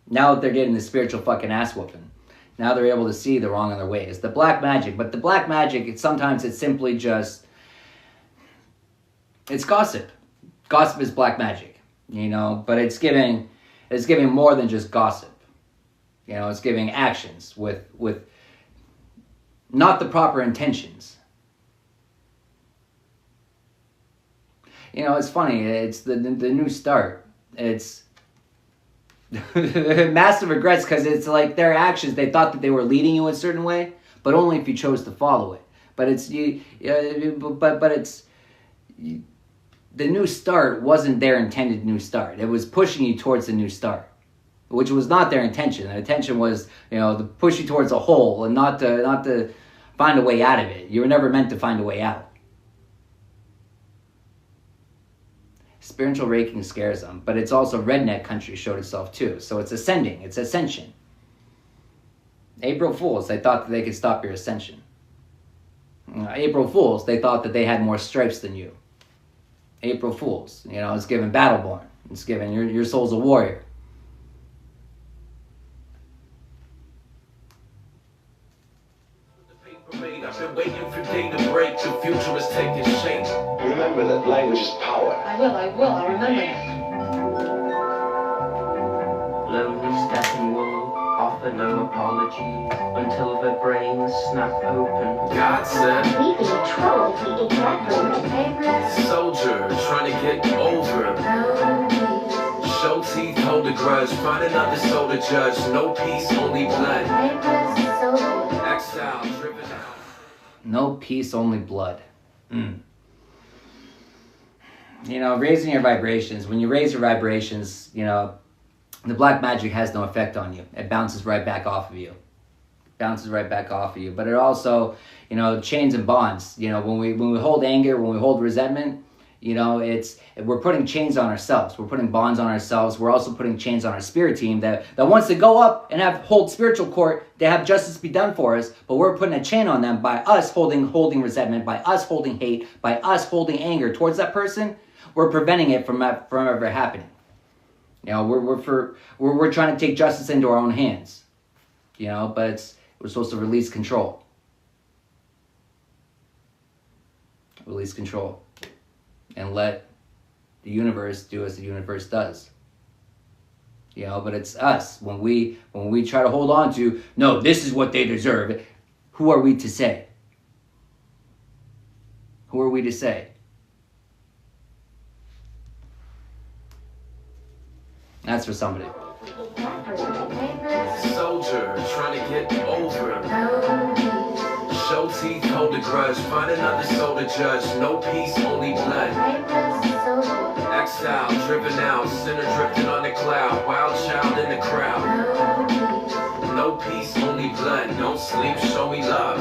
Now that they're getting the spiritual fucking ass whooping. Now they're able to see the wrong in their ways. The black magic. But the black magic, sometimes it's simply just, it's gossip. Gossip is black magic, you know, but it's giving more than just gossip. You know, it's giving actions with not the proper intentions. You know, it's funny. It's the new start. It's massive regrets because it's like their actions. They thought that they were leading you a certain way, but only if you chose to follow it. But it's the new start wasn't their intended new start. It was pushing you towards the new start, which was not their intention. Their intention was, you know, to push you towards a hole and not to find a way out of it. You were never meant to find a way out. Spiritual raking scares them, but it's also redneck country showed itself too. So it's ascending, it's ascension. April Fools, they thought that they could stop your ascension. April Fools, they thought that they had more stripes than you. April Fools, you know, it's given Battleborn. It's given your soul's a warrior. I've been waiting for day to break. The future is taking shape. Remember that language is power. I will, I'll remember that. Lonely Steppenwolf offer no apologies until their brains snap open. God said, We'd be trolled if we exactly. soldier trying to get over. Show teeth, hold a grudge. Find another soul to judge. No peace, only blood. Exile driven out. No peace, only blood. You know, raising your vibrations. When you raise your vibrations, you know, the black magic has no effect on you. It bounces right back off of you. But it also, you know, chains and bonds. You know, when we hold anger, when we hold resentment, you know, we're putting chains on ourselves. We're putting bonds on ourselves. We're also putting chains on our spirit team that wants to go up and hold spiritual court to have justice be done for us. But we're putting a chain on them by us holding resentment, by us holding hate, by us holding anger towards that person. We're preventing it from ever happening. You know, we're trying to take justice into our own hands. You know, but we're supposed to release control. And let the universe do as the universe does. You know, but it's us. When we try to hold on to, no, this is what they deserve, who are we to say? Who are we to say? That's for somebody. Soldier, trying to get over. Show teeth, hold a grudge. Find another soul to judge. No peace, only blood. Exile, driven out. Sinner drifting on the cloud. Wild child in the crowd. No peace, only blood. Don't sleep, show me love.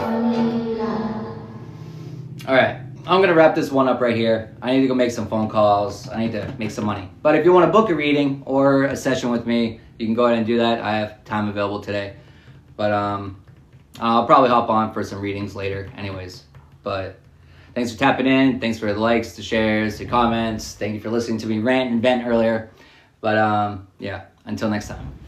Alright, I'm going to wrap this one up right here. I need to go make some phone calls. I need to make some money. But if you want to book a reading or a session with me, you can go ahead and do that. I have time available today. But I'll probably hop on for some readings later anyways. But thanks for tapping in. Thanks for the likes, the shares, the comments. Thank you for listening to me rant and vent earlier. But yeah, until next time.